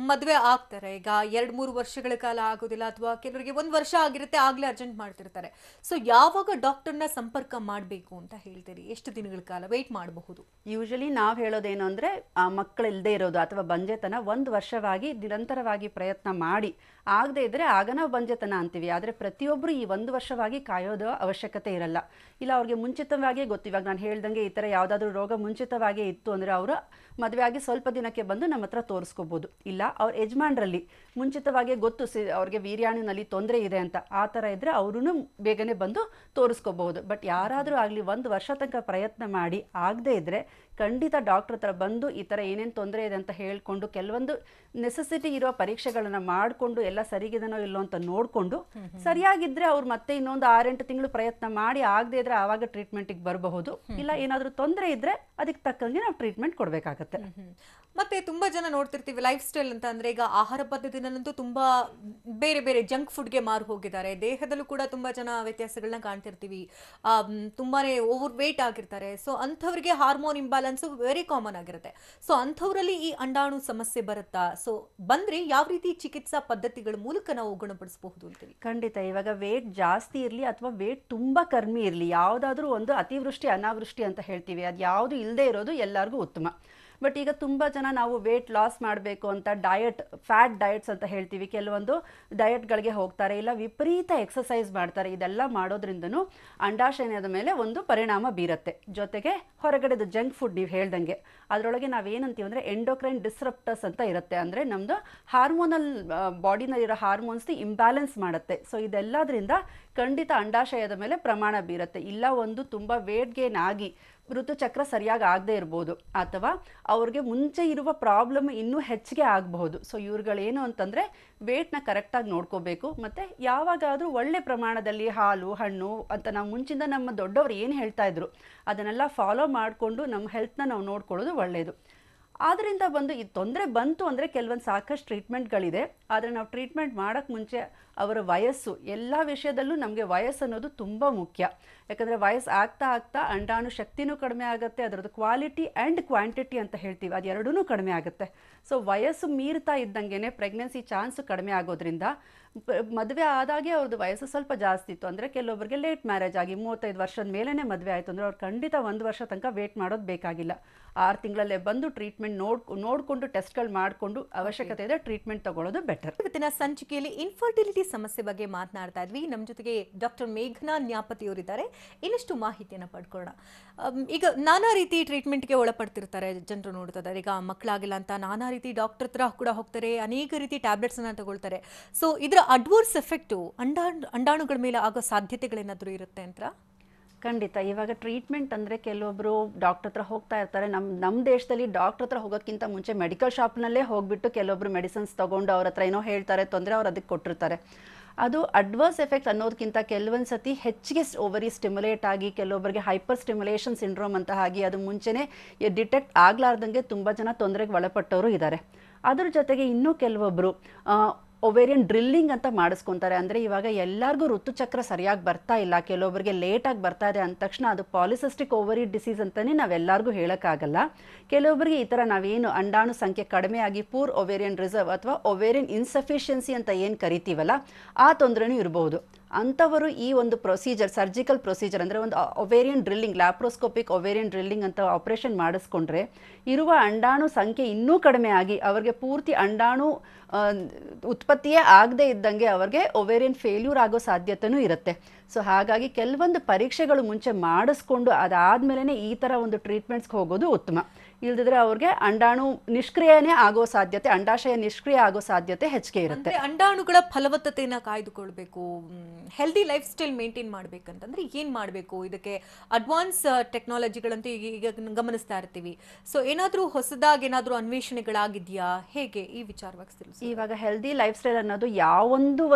ಮದುವೆ ಆಗ್ತಾರೆ, ಈಗ 2-3 ವರ್ಷಗಳ ಕಾಲ ಆಗೋದಿಲ್ಲ, ಅಥವಾ ಕೆಲವರಿಗೆ 1 ವರ್ಷ ಆಗಿರುತ್ತೆ ಆಗಲೇ ಅರ್ಜೆಂಟ್ ಮಾಡ್ತಿರ್ತಾರೆ. ಸೊ ಯಾವಾಗ ಡಾಕ್ಟರ್ನ ಸಂಪರ್ಕ ಮಾಡಬೇಕು ಅಂತ ಹೇಳ್ತೀರಿ? ಎಷ್ಟು ದಿನಗಳ ಕಾಲ ವೇಟ್ ಮಾಡಬಹುದು? ಯೂಶಲಿ ನಾವು ಹೇಳೋದೇನು ಅಂದರೆ ಆ ಮಕ್ಕಳಿಲ್ಲದೆ ಇರೋದು ಅಥವಾ ಬಂಜೆತನ 1 ವರ್ಷವಾಗಿ ನಿರಂತರವಾಗಿ ಪ್ರಯತ್ನ ಮಾಡಿ ಆಗದೆ ಇದ್ದರೆ ಆಗ ನಾವು ಬಂಜೆತನ ಅಂತೀವಿ. ಆದರೆ ಪ್ರತಿಯೊಬ್ಬರು ಈ 1 ವರ್ಷವಾಗಿ ಕಾಯೋದು ಅವಶ್ಯಕತೆ ಇರಲ್ಲ. ಇಲ್ಲ ಅವ್ರಿಗೆ ಮುಂಚಿತವಾಗಿಯೇ ಗೊತ್ತು. ಇವಾಗ ನಾನು ಹೇಳ್ದಂಗೆ ಈ ಥರ ಯಾವುದಾದ್ರೂ ರೋಗ ಮುಂಚಿತವಾಗಿಯೇ ಇತ್ತು ಅಂದರೆ ಅವರು ಮದುವೆ ಆಗಿ ಸ್ವಲ್ಪ ದಿನಕ್ಕೆ ಬಂದು ನಮ್ಮ ಹತ್ರ ತೋರಿಸ್ಕೋಬೋದು. ಇಲ್ಲ ಅವ್ರ ಯಜಮಾನ್ರಲ್ಲಿ ಮುಂಚಿತವಾಗಿಯೇ ಗೊತ್ತು ಅವ್ರಿಗೆ ವೀರ್ಯಾಣುವಿನಲ್ಲಿ ತೊಂದರೆ ಇದೆ ಅಂತ, ಆ ಥರ ಇದ್ದರೆ ಅವರೂ ಬೇಗನೆ ಬಂದು ತೋರಿಸ್ಕೋಬಹುದು. ಬಟ್ ಯಾರಾದರೂ ಆಗಲಿ 1 ವರ್ಷ ತನಕ ಪ್ರಯತ್ನ ಮಾಡಿ ಆಗದೆ ಇದ್ದರೆ ಖಂಡಿತ ಡಾಕ್ಟ್ರ್ ಹತ್ರ ಬಂದು ಈ ಥರ ಏನೇನು ತೊಂದರೆ ಇದೆ ಅಂತ ಹೇಳಿಕೊಂಡು ಕೆಲವೊಂದು ನೆಸೆಸಿಟಿ ಇರೋ ಪರೀಕ್ಷೆಗಳನ್ನು ಮಾಡಿಕೊಂಡು ಎಲ್ಲ ಸರಿಗಿದನೋ ಇಲ್ಲೋ ಅಂತ ನೋಡಿಕೊಂಡು ಸರಿಯಾಗಿದ್ದರೆ ಅವ್ರು ಮತ್ತೆ ಇನ್ನೊಂದು 6-8 ತಿಂಗಳು ಪ್ರಯತ್ನ ಮಾಡಿ ಆಗದೆ ಇದ್ದರೆ ಆವಾಗ ಟ್ರೀಟ್ಮೆಂಟಿಗೆ ಬರಬಹುದು. ಇಲ್ಲ ಏನಾದರೂ ತೊಂದರೆ ಇದ್ದರೆ ಅದಕ್ಕೆ ತಕ್ಕಂಗೆ ನಾವು ಟ್ರೀಟ್ಮೆಂಟ್ ಕೊಡಬೇಕಾಗತ್ತೆ. ಮತ್ತೆ ತುಂಬಾ ಜನ ನೋಡ್ತಿರ್ತೀವಿ ಲೈಫ್ ಸ್ಟೈಲ್ ಅಂತ ಅಂದ್ರೆ ಈಗ ಆಹಾರ ಪದ್ಧತಿನಲ್ಲಂತೂ ತುಂಬಾ ಬೇರೆ ಬೇರೆ ಜಂಕ್ ಫುಡ್ಗೆ ಮಾರು ಹೋಗಿದ್ದಾರೆ. ದೇಹದಲ್ಲೂ ಕೂಡ ತುಂಬಾ ಜನ ವ್ಯತ್ಯಾಸಗಳನ್ನ ಕಾಣ್ತಿರ್ತೀವಿ. ತುಂಬಾನೇ ಓವರ್ ವೇಟ್ ಆಗಿರ್ತಾರೆ. ಸೊ ಅಂಥವ್ರಿಗೆ hormone imbalance imbalance very common ಆಗಿರುತ್ತೆ. ಸೊ ಅಂಥವರಲ್ಲಿ ಈ ಅಂಡಾಣು ಸಮಸ್ಯೆ ಬರುತ್ತಾ? ಸೊ ಬಂದ್ರೆ ಯಾವ ರೀತಿ ಚಿಕಿತ್ಸಾ ಪದ್ಧತಿಗಳ ಮೂಲಕ ನಾವು ಗುಣಪಡಿಸಬಹುದು ಅಂತೀವಿ? ಖಂಡಿತ. ಇವಾಗ ವೇಟ್ ಜಾಸ್ತಿ ಇರಲಿ ಅಥವಾ ವೇಟ್ ತುಂಬ ಕಡಿಮೆ ಇರಲಿ, ಯಾವುದಾದ್ರೂ ಒಂದು ಅತಿವೃಷ್ಟಿ ಅನಾವೃಷ್ಟಿ ಅಂತ ಹೇಳ್ತೀವಿ, ಅದು ಯಾವುದು ಇಲ್ಲದೆ ಇರೋದು ಎಲ್ಲರಿಗೂ ಉತ್ತಮ. ಬಟ್ ಈಗ ತುಂಬ ಜನ ನಾವು ವೇಟ್ ಲಾಸ್ ಮಾಡಬೇಕು ಅಂತ ಫ್ಯಾಟ್ ಡಯಟ್ಸ್ ಅಂತ ಹೇಳ್ತೀವಿ, ಕೆಲವೊಂದು ಡಯಟ್ಗಳಿಗೆ ಹೋಗ್ತಾರೆ, ಇಲ್ಲ ವಿಪರೀತ ಎಕ್ಸಸೈಸ್ ಮಾಡ್ತಾರೆ. ಇದೆಲ್ಲ ಮಾಡೋದ್ರಿಂದನೂ ಅಂಡಾಶಯದ ಮೇಲೆ ಒಂದು ಪರಿಣಾಮ ಬೀರುತ್ತೆ. ಜೊತೆಗೆ ಹೊರಗಡೆದು ಜಂಕ್ ಫುಡ್ ನೀವು ಹೇಳ್ದಂಗೆ ಅದರೊಳಗೆ ನಾವೇನಂತೀವಿ ಅಂದರೆ ಎಂಡೋಕ್ರೈನ್ ಡಿಸ್ರಪ್ಟರ್ಸ್ ಅಂತ ಇರುತ್ತೆ. ಅಂದರೆ ನಮ್ಮದು ಹಾರ್ಮೋನಲ್ ಬಾಡಿನಲ್ಲಿರೋ ಹಾರ್ಮೋನ್ಸ್ನ ಇಂಬ್ಯಾಲೆನ್ಸ್ ಮಾಡುತ್ತೆ. ಸೊ ಇದೆಲ್ಲದರಿಂದ ಖಂಡಿತ ಅಂಡಾಶಯದ ಮೇಲೆ ಪ್ರಮಾಣ ಬೀರುತ್ತೆ. ಇಲ್ಲ ಒಂದು ತುಂಬ ವೇಟ್ ಗೇನ್ ಆಗಿ ಋತುಚಕ್ರ ಸರಿಯಾಗಿ ಆಗದೆ ಇರ್ಬೋದು, ಅಥವಾ ಅವ್ರಿಗೆ ಮುಂಚೆ ಇರುವ ಪ್ರಾಬ್ಲಮ್ ಇನ್ನೂ ಹೆಚ್ಚಿಗೆ ಆಗಬಹುದು. ಸೊ ಇವ್ರುಗಳೇನು ಅಂತಂದರೆ ವೇಟ್ನ ಕರೆಕ್ಟಾಗಿ ನೋಡ್ಕೋಬೇಕು. ಮತ್ತು ಯಾವಾಗಾದರೂ ಒಳ್ಳೆ ಪ್ರಮಾಣದಲ್ಲಿ ಹಾಲು ಹಣ್ಣು ಅಂತ ನಾವು ಮುಂಚಿಂದ ನಮ್ಮ ದೊಡ್ಡವರು ಏನು ಹೇಳ್ತಾ ಇದ್ರು ಅದನ್ನೆಲ್ಲ ಫಾಲೋ ಮಾಡಿಕೊಂಡು ನಮ್ಮ ಹೆಲ್ತ್ನ ನಾವು ನೋಡ್ಕೊಳ್ಳೋದು ಒಳ್ಳೆಯದು. ಆದ್ದರಿಂದ ಈ ತೊಂದರೆ ಬಂತು ಅಂದರೆ ಕೆಲವೊಂದು ಸಾಕಷ್ಟು ಟ್ರೀಟ್ಮೆಂಟ್ಗಳಿದೆ. ಆದರೆ ನಾವು ಟ್ರೀಟ್ಮೆಂಟ್ ಮಾಡೋಕ್ಕೆ ಮುಂಚೆ ಅವರ ವಯಸ್ಸು, ಎಲ್ಲ ವಿಷಯದಲ್ಲೂ ನಮಗೆ ವಯಸ್ಸು ಅನ್ನೋದು ತುಂಬ ಮುಖ್ಯ. ಯಾಕಂದರೆ ವಯಸ್ಸು ಆಗ್ತಾ ಆಗ್ತಾ ಅಂಡಾಣು ಶಕ್ತಿನೂ ಕಡಿಮೆ ಆಗುತ್ತೆ, ಅದರದ್ದು ಕ್ವಾಲಿಟಿ ಆ್ಯಂಡ್ ಕ್ವಾಂಟಿಟಿ ಅಂತ ಹೇಳ್ತೀವಿ ಅದೆರಡೂ ಕಡಿಮೆ ಆಗುತ್ತೆ. ಸೊ ವಯಸ್ಸು ಮೀರ್ತಾ ಇದ್ದಂಗೆ ಪ್ರೆಗ್ನೆನ್ಸಿ ಚಾನ್ಸು ಕಡಿಮೆ ಆಗೋದ್ರಿಂದ ಮದುವೆ ಆದಾಗೆ ಅವ್ರದ್ದು ವಯಸ್ಸು ಸ್ವಲ್ಪ ಜಾಸ್ತಿ ಇತ್ತು ಅಂದರೆ ಕೆಲವೊಬ್ಬರಿಗೆ ಲೇಟ್ ಮ್ಯಾರೇಜ್ ಆಗಿ 35 ವರ್ಷದ ಮೇಲೇ ಮದುವೆ ಆಯಿತು ಅಂದರೆ ಅವ್ರು ಖಂಡಿತ 1 ವರ್ಷ ತನಕ ವೇಟ್ ಮಾಡೋದು ಬೇಕಾಗಿಲ್ಲ. 6 ತಿಂಗಳಲ್ಲೇ ಬಂದು ಟ್ರೀಟ್ಮೆಂಟ್ ನೋಡಿಕೊಂಡು ಟೆಸ್ಟ್ಗಳು ಮಾಡಿಕೊಂಡು ಅವಶ್ಯಕತೆ ಇದೆ ಟ್ರೀಟ್ಮೆಂಟ್ ತಗೊಳ್ಳೋದು ಬೆಟರ್. ಇವತ್ತಿನ ಸಂಚಿಕೆಯಲ್ಲಿ ಇನ್ಫರ್ಟಿಲಿಟಿ ಸಮಸ್ಯೆ ಬಗ್ಗೆ ಮಾತನಾಡ್ತಾ ಇದ್ವಿ. ನಮ್ಮ ಜೊತೆಗೆ ಡಾಕ್ಟರ್ ಮೇಘನಾ ನ್ಯಾಪತಿಯವರಿದ್ದಾರೆ. ಇನ್ನಷ್ಟು ಮಾಹಿತಿಯನ್ನು ಪಡ್ಕೊಳ್ಳೋಣ. ಈಗ ನಾನಾ ರೀತಿ ಟ್ರೀಟ್ಮೆಂಟ್ಗೆ ಒಳಪಡ್ತಿರ್ತಾರೆ ಜನರು, ನೋಡ್ತಾ ಇದ್ದಾರೆ. ಈಗ ಮಕ್ಕಳಾಗಿಲ್ಲ ಅಂತ ನಾನಾ ರೀತಿ ಡಾಕ್ಟರ್ ಹತ್ರ ಕೂಡ ಹೋಗ್ತಾರೆ, ಅನೇಕ ರೀತಿ ಟ್ಯಾಬ್ಲೆಟ್ಸನ್ನು ತಗೊಳ್ತಾರೆ. ಸೊ ಇದರ ಅಡ್ವರ್ಸ್ ಎಫೆಕ್ಟು ಅಂಡಾಣುಗಳ ಮೇಲೆ ಆಗೋ ಸಾಧ್ಯತೆಗಳೇನಾದರೂ ಇರುತ್ತೆ ಅಂತ? ಖಂಡಿತ. ಇವಾಗ ಟ್ರೀಟ್ಮೆಂಟ್ ಅಂದರೆ ಕೆಲವೊಬ್ಬರು ಡಾಕ್ಟರ್ ಹತ್ರ ಹೋಗ್ತಾ ಇರ್ತಾರೆ. ನಮ್ಮ ದೇಶದಲ್ಲಿ ಡಾಕ್ಟರ್ ಹತ್ರ ಹೋಗೋಕ್ಕಿಂತ ಮುಂಚೆ ಮೆಡಿಕಲ್ ಶಾಪ್ನಲ್ಲೇ ಹೋಗಿಬಿಟ್ಟು ಕೆಲವೊಬ್ಬರು ಮೆಡಿಸಿನ್ಸ್ ತೊಗೊಂಡು ಅವ್ರ ಹತ್ರ ಏನೋ ಹೇಳ್ತಾರೆ, ತೊಂದರೆ ಅವ್ರು ಅದಕ್ಕೆ ಕೊಟ್ಟಿರ್ತಾರೆ. ಅದು ಅಡ್ವರ್ಸ್ ಎಫೆಕ್ಟ್ ಅನ್ನೋದಕ್ಕಿಂತ ಕೆಲವೊಂದು ಸತಿ ಹೆಚ್ಚಿಗೆ ಓವರಿ ಸ್ಟಿಮ್ಯುಲೇಟ್ ಆಗಿ ಕೆಲವೊಬ್ಬರಿಗೆ ಹೈಪರ್ ಸ್ಟಿಮ್ಯುಲೇಷನ್ ಸಿಂಡ್ರೋಮ್ ಅಂತ ಆಗಿ ಅದು ಮುಂಚೆನೇ ಡಿಟೆಕ್ಟ್ ಆಗಲಾರ್ದಂಗೆ ತುಂಬ ಜನ ತೊಂದರೆಗೆ ಒಳಪಟ್ಟವರು ಇದ್ದಾರೆ. ಅದ್ರ ಜೊತೆಗೆ ಇನ್ನೂ ಕೆಲವೊಬ್ಬರು ಒವೇರಿಯನ್ ಡ್ರಿಲ್ಲಿಂಗ್ ಅಂತ ಮಾಡಿಸ್ಕೊತಾರೆ. ಅಂದರೆ ಇವಾಗ ಎಲ್ಲರಿಗೂ ಋತುಚಕ್ರ ಸರಿಯಾಗಿ ಬರ್ತಾ ಇಲ್ಲ, ಕೆಲವೊಬ್ಬರಿಗೆ ಲೇಟಾಗಿ ಬರ್ತಾ ಇದೆ ಅಂದ ತಕ್ಷಣ ಅದು ಪಾಲಿಸಿಸ್ಟಿಕ್ ಓವರಿ ಡಿಸೀಸ್ ಅಂತಲೇ ನಾವೆಲ್ಲರಿಗೂ ಹೇಳೋಕ್ಕಾಗಲ್ಲ. ಕೆಲವೊಬ್ಬರಿಗೆ ಈ ಥರ ನಾವೇನು ಅಂಡಾಣು ಸಂಖ್ಯೆ ಕಡಿಮೆ ಆಗಿ ಪೂರ್ ಒವೇರಿಯನ್ ರಿಸರ್ವ್ ಅಥವಾ ಒವೇರಿಯನ್ ಇನ್ಸಫಿಷಿಯನ್ಸಿ ಅಂತ ಏನು ಕರಿತೀವಲ್ಲ ಆ ತೊಂದರೆನೂ ಇರಬಹುದು. ಅಂಥವರು ಈ ಒಂದು ಪ್ರೊಸೀಜರ್, ಸರ್ಜಿಕಲ್ ಪ್ರೊಸೀಜರ್ ಅಂದರೆ ಒಂದು ovarian drilling, laparoscopic ovarian drilling ಅಂತ ಆಪರೇಷನ್ ಮಾಡಿಸ್ಕೊಂಡ್ರೆ ಇರುವ ಅಂಡಾಣು ಸಂಖ್ಯೆ ಇನ್ನೂ ಕಡಿಮೆ ಆಗಿ ಅವರಿಗೆ ಪೂರ್ತಿ ಅಂಡಾಣು ಉತ್ಪತ್ತಿಯೇ ಆಗದೆ ಇದ್ದಂಗೆ ಅವ್ರಿಗೆ ಒವೇರಿಯನ್ ಫೇಲ್ಯೂರ್ ಆಗೋ ಸಾಧ್ಯತೆಯೂ ಇರುತ್ತೆ. ಸೊ ಹಾಗಾಗಿ ಕೆಲವೊಂದು ಪರೀಕ್ಷೆಗಳು ಮುಂಚೆ ಮಾಡಿಸ್ಕೊಂಡು ಅದಾದಮೇಲೆ ಈ ಥರ ಒಂದು ಟ್ರೀಟ್ಮೆಂಟ್ಸ್ಗೆ ಹೋಗೋದು ಉತ್ತಮ. ಇಲ್ದಿದ್ರೆ ಅವ್ರಿಗೆ ಅಂಡಾಣು ನಿಷ್ಕ್ರಿಯನೇ ಆಗೋ ಸಾಧ್ಯತೆ, ಅಂಡಾಶಯ ನಿಷ್ಕ್ರಿಯ ಆಗೋ ಸಾಧ್ಯತೆ ಹೆಚ್ಚಿಗೆ ಇರುತ್ತೆ. ಅಂಡಾಣುಗಳ ಫಲವತ್ತತೆಯನ್ನು ಕಾಯ್ದುಕೊಳ್ಬೇಕು, ಹೆಲ್ದಿ ಲೈಫ್ ಸ್ಟೈಲ್ ಮೇಂಟೈನ್ ಮಾಡ್ಬೇಕಂತಂದ್ರೆ ಏನು ಮಾಡಬೇಕು? ಇದಕ್ಕೆ ಅಡ್ವಾನ್ಸ್ ಟೆಕ್ನಾಲಜಿಗಳಂತೂ ಈಗ ಗಮನಿಸ್ತಾ ಇರ್ತೀವಿ. ಸೊ ಏನಾದರೂ ಹೊಸದಾಗಿ ಏನಾದರೂ ಅನ್ವೇಷಣೆಗಳಾಗಿದೆಯಾ, ಹೇಗೆ ಈ ವಿಚಾರವಾಗಿ ತಿಳಿಸಿ? ಇವಾಗ ಹೆಲ್ದಿ ಲೈಫ್ ಸ್ಟೈಲ್ ಅನ್ನೋದು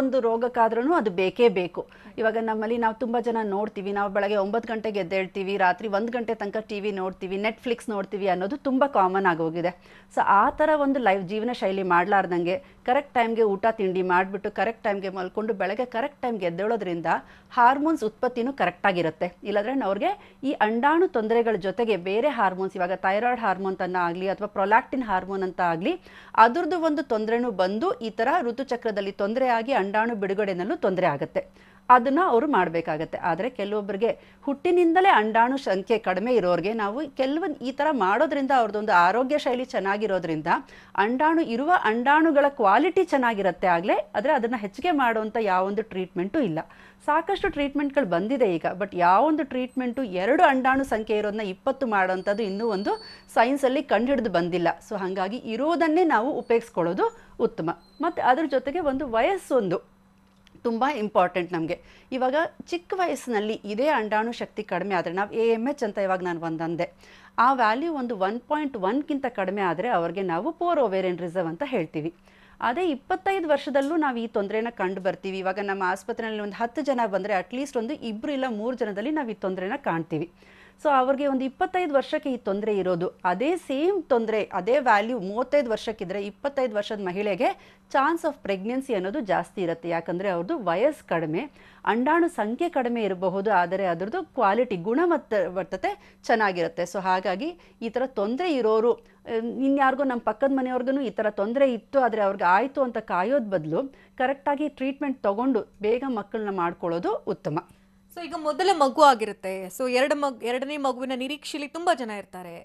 ಒಂದು ರೋಗಕ್ಕಾದ್ರೂ ಅದು ಬೇಕೇ ಬೇಕು. ಇವಾಗ ನಮ್ಮಲ್ಲಿ ನಾವು ತುಂಬ ಜನ ನೋಡ್ತೀವಿ, ನಾವು ಬೆಳಗ್ಗೆ 9 ಗಂಟೆಗೆ ಎದ್ದೇಳ್ತೀವಿ, ರಾತ್ರಿ 1 ಗಂಟೆ ತನಕ TV ನೋಡ್ತೀವಿ, ನೆಟ್ಫ್ಲಿಕ್ಸ್ ನೋಡ್ತೀವಿ ಅನ್ನೋದು ತುಂಬ ಕಾಮನ್ ಆಗೋಗಿದೆ. ಸೊ ಆ ಥರ ಒಂದು ಜೀವನ ಶೈಲಿ ಮಾಡಲಾರ್ದಂಗೆ ಕರೆಕ್ಟ್ ಟೈಮ್ಗೆ ಊಟ ತಿಂಡಿ ಮಾಡಿಬಿಟ್ಟು ಕರೆಕ್ಟ್ ಟೈಮ್ಗೆ ಮಲ್ಕೊಂಡು ಬೆಳಗ್ಗೆ ಕರೆಕ್ಟ್ ಟೈಮ್ಗೆ ಎದ್ದೇಳೋದ್ರಿಂದ ಹಾರ್ಮೋನ್ಸ್ ಉತ್ಪತ್ತಿನೂ ಕರೆಕ್ಟಾಗಿರುತ್ತೆ. ಇಲ್ಲಾಂದರೆ ಅವ್ರಿಗೆ ಈ ಅಂಡಾಣು ತೊಂದರೆಗಳ ಜೊತೆಗೆ ಬೇರೆ ಹಾರ್ಮೋನ್ಸ್, ಇವಾಗ ಥೈರಾಯ್ಡ್ ಹಾರ್ಮೋನ್ ಅಂತ ಆಗಲಿ ಅಥವಾ ಪ್ರೊಲ್ಯಾಕ್ಟಿನ್ ಹಾರ್ಮೋನ್ ಅಂತ ಆಗಲಿ ಅದ್ರದ್ದು ಒಂದು ತೊಂದರೆನೂ ಬಂದು ಈ ಥರ ಋತುಚಕ್ರದಲ್ಲಿ ತೊಂದರೆ ಆಗಿ ಅಂಡಾಣು ಬಿಡುಗಡೆನಲ್ಲೂ ತೊಂದರೆ ಆಗುತ್ತೆ. ಅದನ್ನು ಅವರು ಮಾಡಬೇಕಾಗತ್ತೆ. ಆದರೆ ಕೆಲವೊಬ್ಬರಿಗೆ ಹುಟ್ಟಿನಿಂದಲೇ ಅಂಡಾಣು ಸಂಖ್ಯೆ ಕಡಿಮೆ ಇರೋರಿಗೆ ನಾವು ಕೆಲವೊಂದು ಈ ಥರ ಮಾಡೋದ್ರಿಂದ ಅವ್ರದ್ದೊಂದು ಆರೋಗ್ಯ ಶೈಲಿ ಚೆನ್ನಾಗಿರೋದ್ರಿಂದ ಇರುವ ಅಂಡಾಣುಗಳ ಕ್ವಾಲಿಟಿ ಚೆನ್ನಾಗಿರುತ್ತೆ ಆಗಲೇ. ಆದರೆ ಅದನ್ನು ಹೆಚ್ಚಿಗೆ ಮಾಡುವಂಥ ಯಾವೊಂದು ಟ್ರೀಟ್ಮೆಂಟು ಇಲ್ಲ. ಸಾಕಷ್ಟು ಟ್ರೀಟ್ಮೆಂಟ್ಗಳು ಬಂದಿದೆ ಈಗ, ಬಟ್ ಯಾವೊಂದು ಟ್ರೀಟ್ಮೆಂಟು 2 ಅಂಡಾಣು ಸಂಖ್ಯೆ ಇರೋದನ್ನ 20 ಮಾಡೋವಂಥದ್ದು ಇನ್ನೂ ಒಂದು ಸೈನ್ಸಲ್ಲಿ ಕಂಡುಹಿಡಿದು ಬಂದಿಲ್ಲ. ಸೊ ಹಾಗಾಗಿ ಇರೋದನ್ನೇ ನಾವು ಉಪಯೋಗಿಸ್ಕೊಳ್ಳೋದು ಉತ್ತಮ. ಮತ್ತು ಅದ್ರ ಜೊತೆಗೆ ಒಂದು ವಯಸ್ಸೊಂದು ತುಂಬ ಇಂಪಾರ್ಟೆಂಟ್ ನಮಗೆ. ಇವಾಗ ಚಿಕ್ಕ ವಯಸ್ಸಿನಲ್ಲಿ ಇದೇ ಅಂಡಾಣು ಶಕ್ತಿ ಕಡಿಮೆ ಆದರೆ ನಾವು AMH ಅಂತ ಇವಾಗ ನಾನು ಒಂದಂದೆ, ಆ ವ್ಯಾಲ್ಯೂ ಒಂದು 1.1ಗಿಂತ ಕಡಿಮೆ ಆದರೆ ಅವ್ರಿಗೆ ನಾವು ಪೂರ್ ಒವೇರಿಯನ್ ರಿಸರ್ವ್ ಅಂತ ಹೇಳ್ತೀವಿ. ಅದೇ 25 ವರ್ಷದಲ್ಲೂ ನಾವು ಈ ತೊಂದರೆನ ಕಂಡು ಬರ್ತೀವಿ. ಇವಾಗ ನಮ್ಮ ಆಸ್ಪತ್ರೆಯಲ್ಲಿ ಒಂದು 10 ಜನ ಬಂದರೆ ಅಟ್ಲೀಸ್ಟ್ ಒಂದು 2 ಇಲ್ಲ 3 ಜನದಲ್ಲಿ ನಾವು ಈ ತೊಂದರೆನ ಕಾಣ್ತೀವಿ. ಸೊ ಅವ್ರಿಗೆ ಒಂದು 25 ವರ್ಷಕ್ಕೆ ಈ ತೊಂದರೆ ಇರೋದು. ಅದೇ ಸೇಮ್ ತೊಂದರೆ, ಅದೇ ವ್ಯಾಲ್ಯೂ 35 ವರ್ಷಕ್ಕಿದ್ರೆ 25 ವರ್ಷದ ಮಹಿಳೆಗೆ ಚಾನ್ಸ್ ಆಫ್ ಪ್ರೆಗ್ನೆನ್ಸಿ ಅನ್ನೋದು ಜಾಸ್ತಿ ಇರುತ್ತೆ. ಯಾಕಂದರೆ ಅವ್ರದ್ದು ವಯಸ್ಸು ಕಡಿಮೆ, ಅಂಡಾಣು ಸಂಖ್ಯೆ ಕಡಿಮೆ ಇರಬಹುದು, ಆದರೆ ಅದರದ್ದು ಕ್ವಾಲಿಟಿ ಗುಣಮಟ್ಟತೆ ಚೆನ್ನಾಗಿರುತ್ತೆ. ಸೊ ಹಾಗಾಗಿ ಈ ಥರ ತೊಂದರೆ ಇರೋರು ಇನ್ಯಾರಿಗೋ ನಮ್ಮ ಪಕ್ಕದ ಮನೆಯವ್ರಿಗೂ ಈ ಥರ ತೊಂದರೆ ಇತ್ತು ಆದರೆ ಅವ್ರಿಗೆ ಆಯಿತು ಅಂತ ಕಾಯೋದು ಬದಲು ಕರೆಕ್ಟಾಗಿ ಟ್ರೀಟ್ಮೆಂಟ್ ತೊಗೊಂಡು ಬೇಗ ಮಕ್ಕಳನ್ನ ಮಾಡ್ಕೊಳ್ಳೋದು ಉತ್ತಮ. ಸೊ ಈಗ ಮೊದಲ ಮಗು ಆಗಿರುತ್ತೆ, ಸೊ ಎರಡನೇ ಮಗುವಿನ ನಿರೀಕ್ಷೆಯಲ್ಲಿ ತುಂಬಾ ಜನ ಇರ್ತಾರೆ.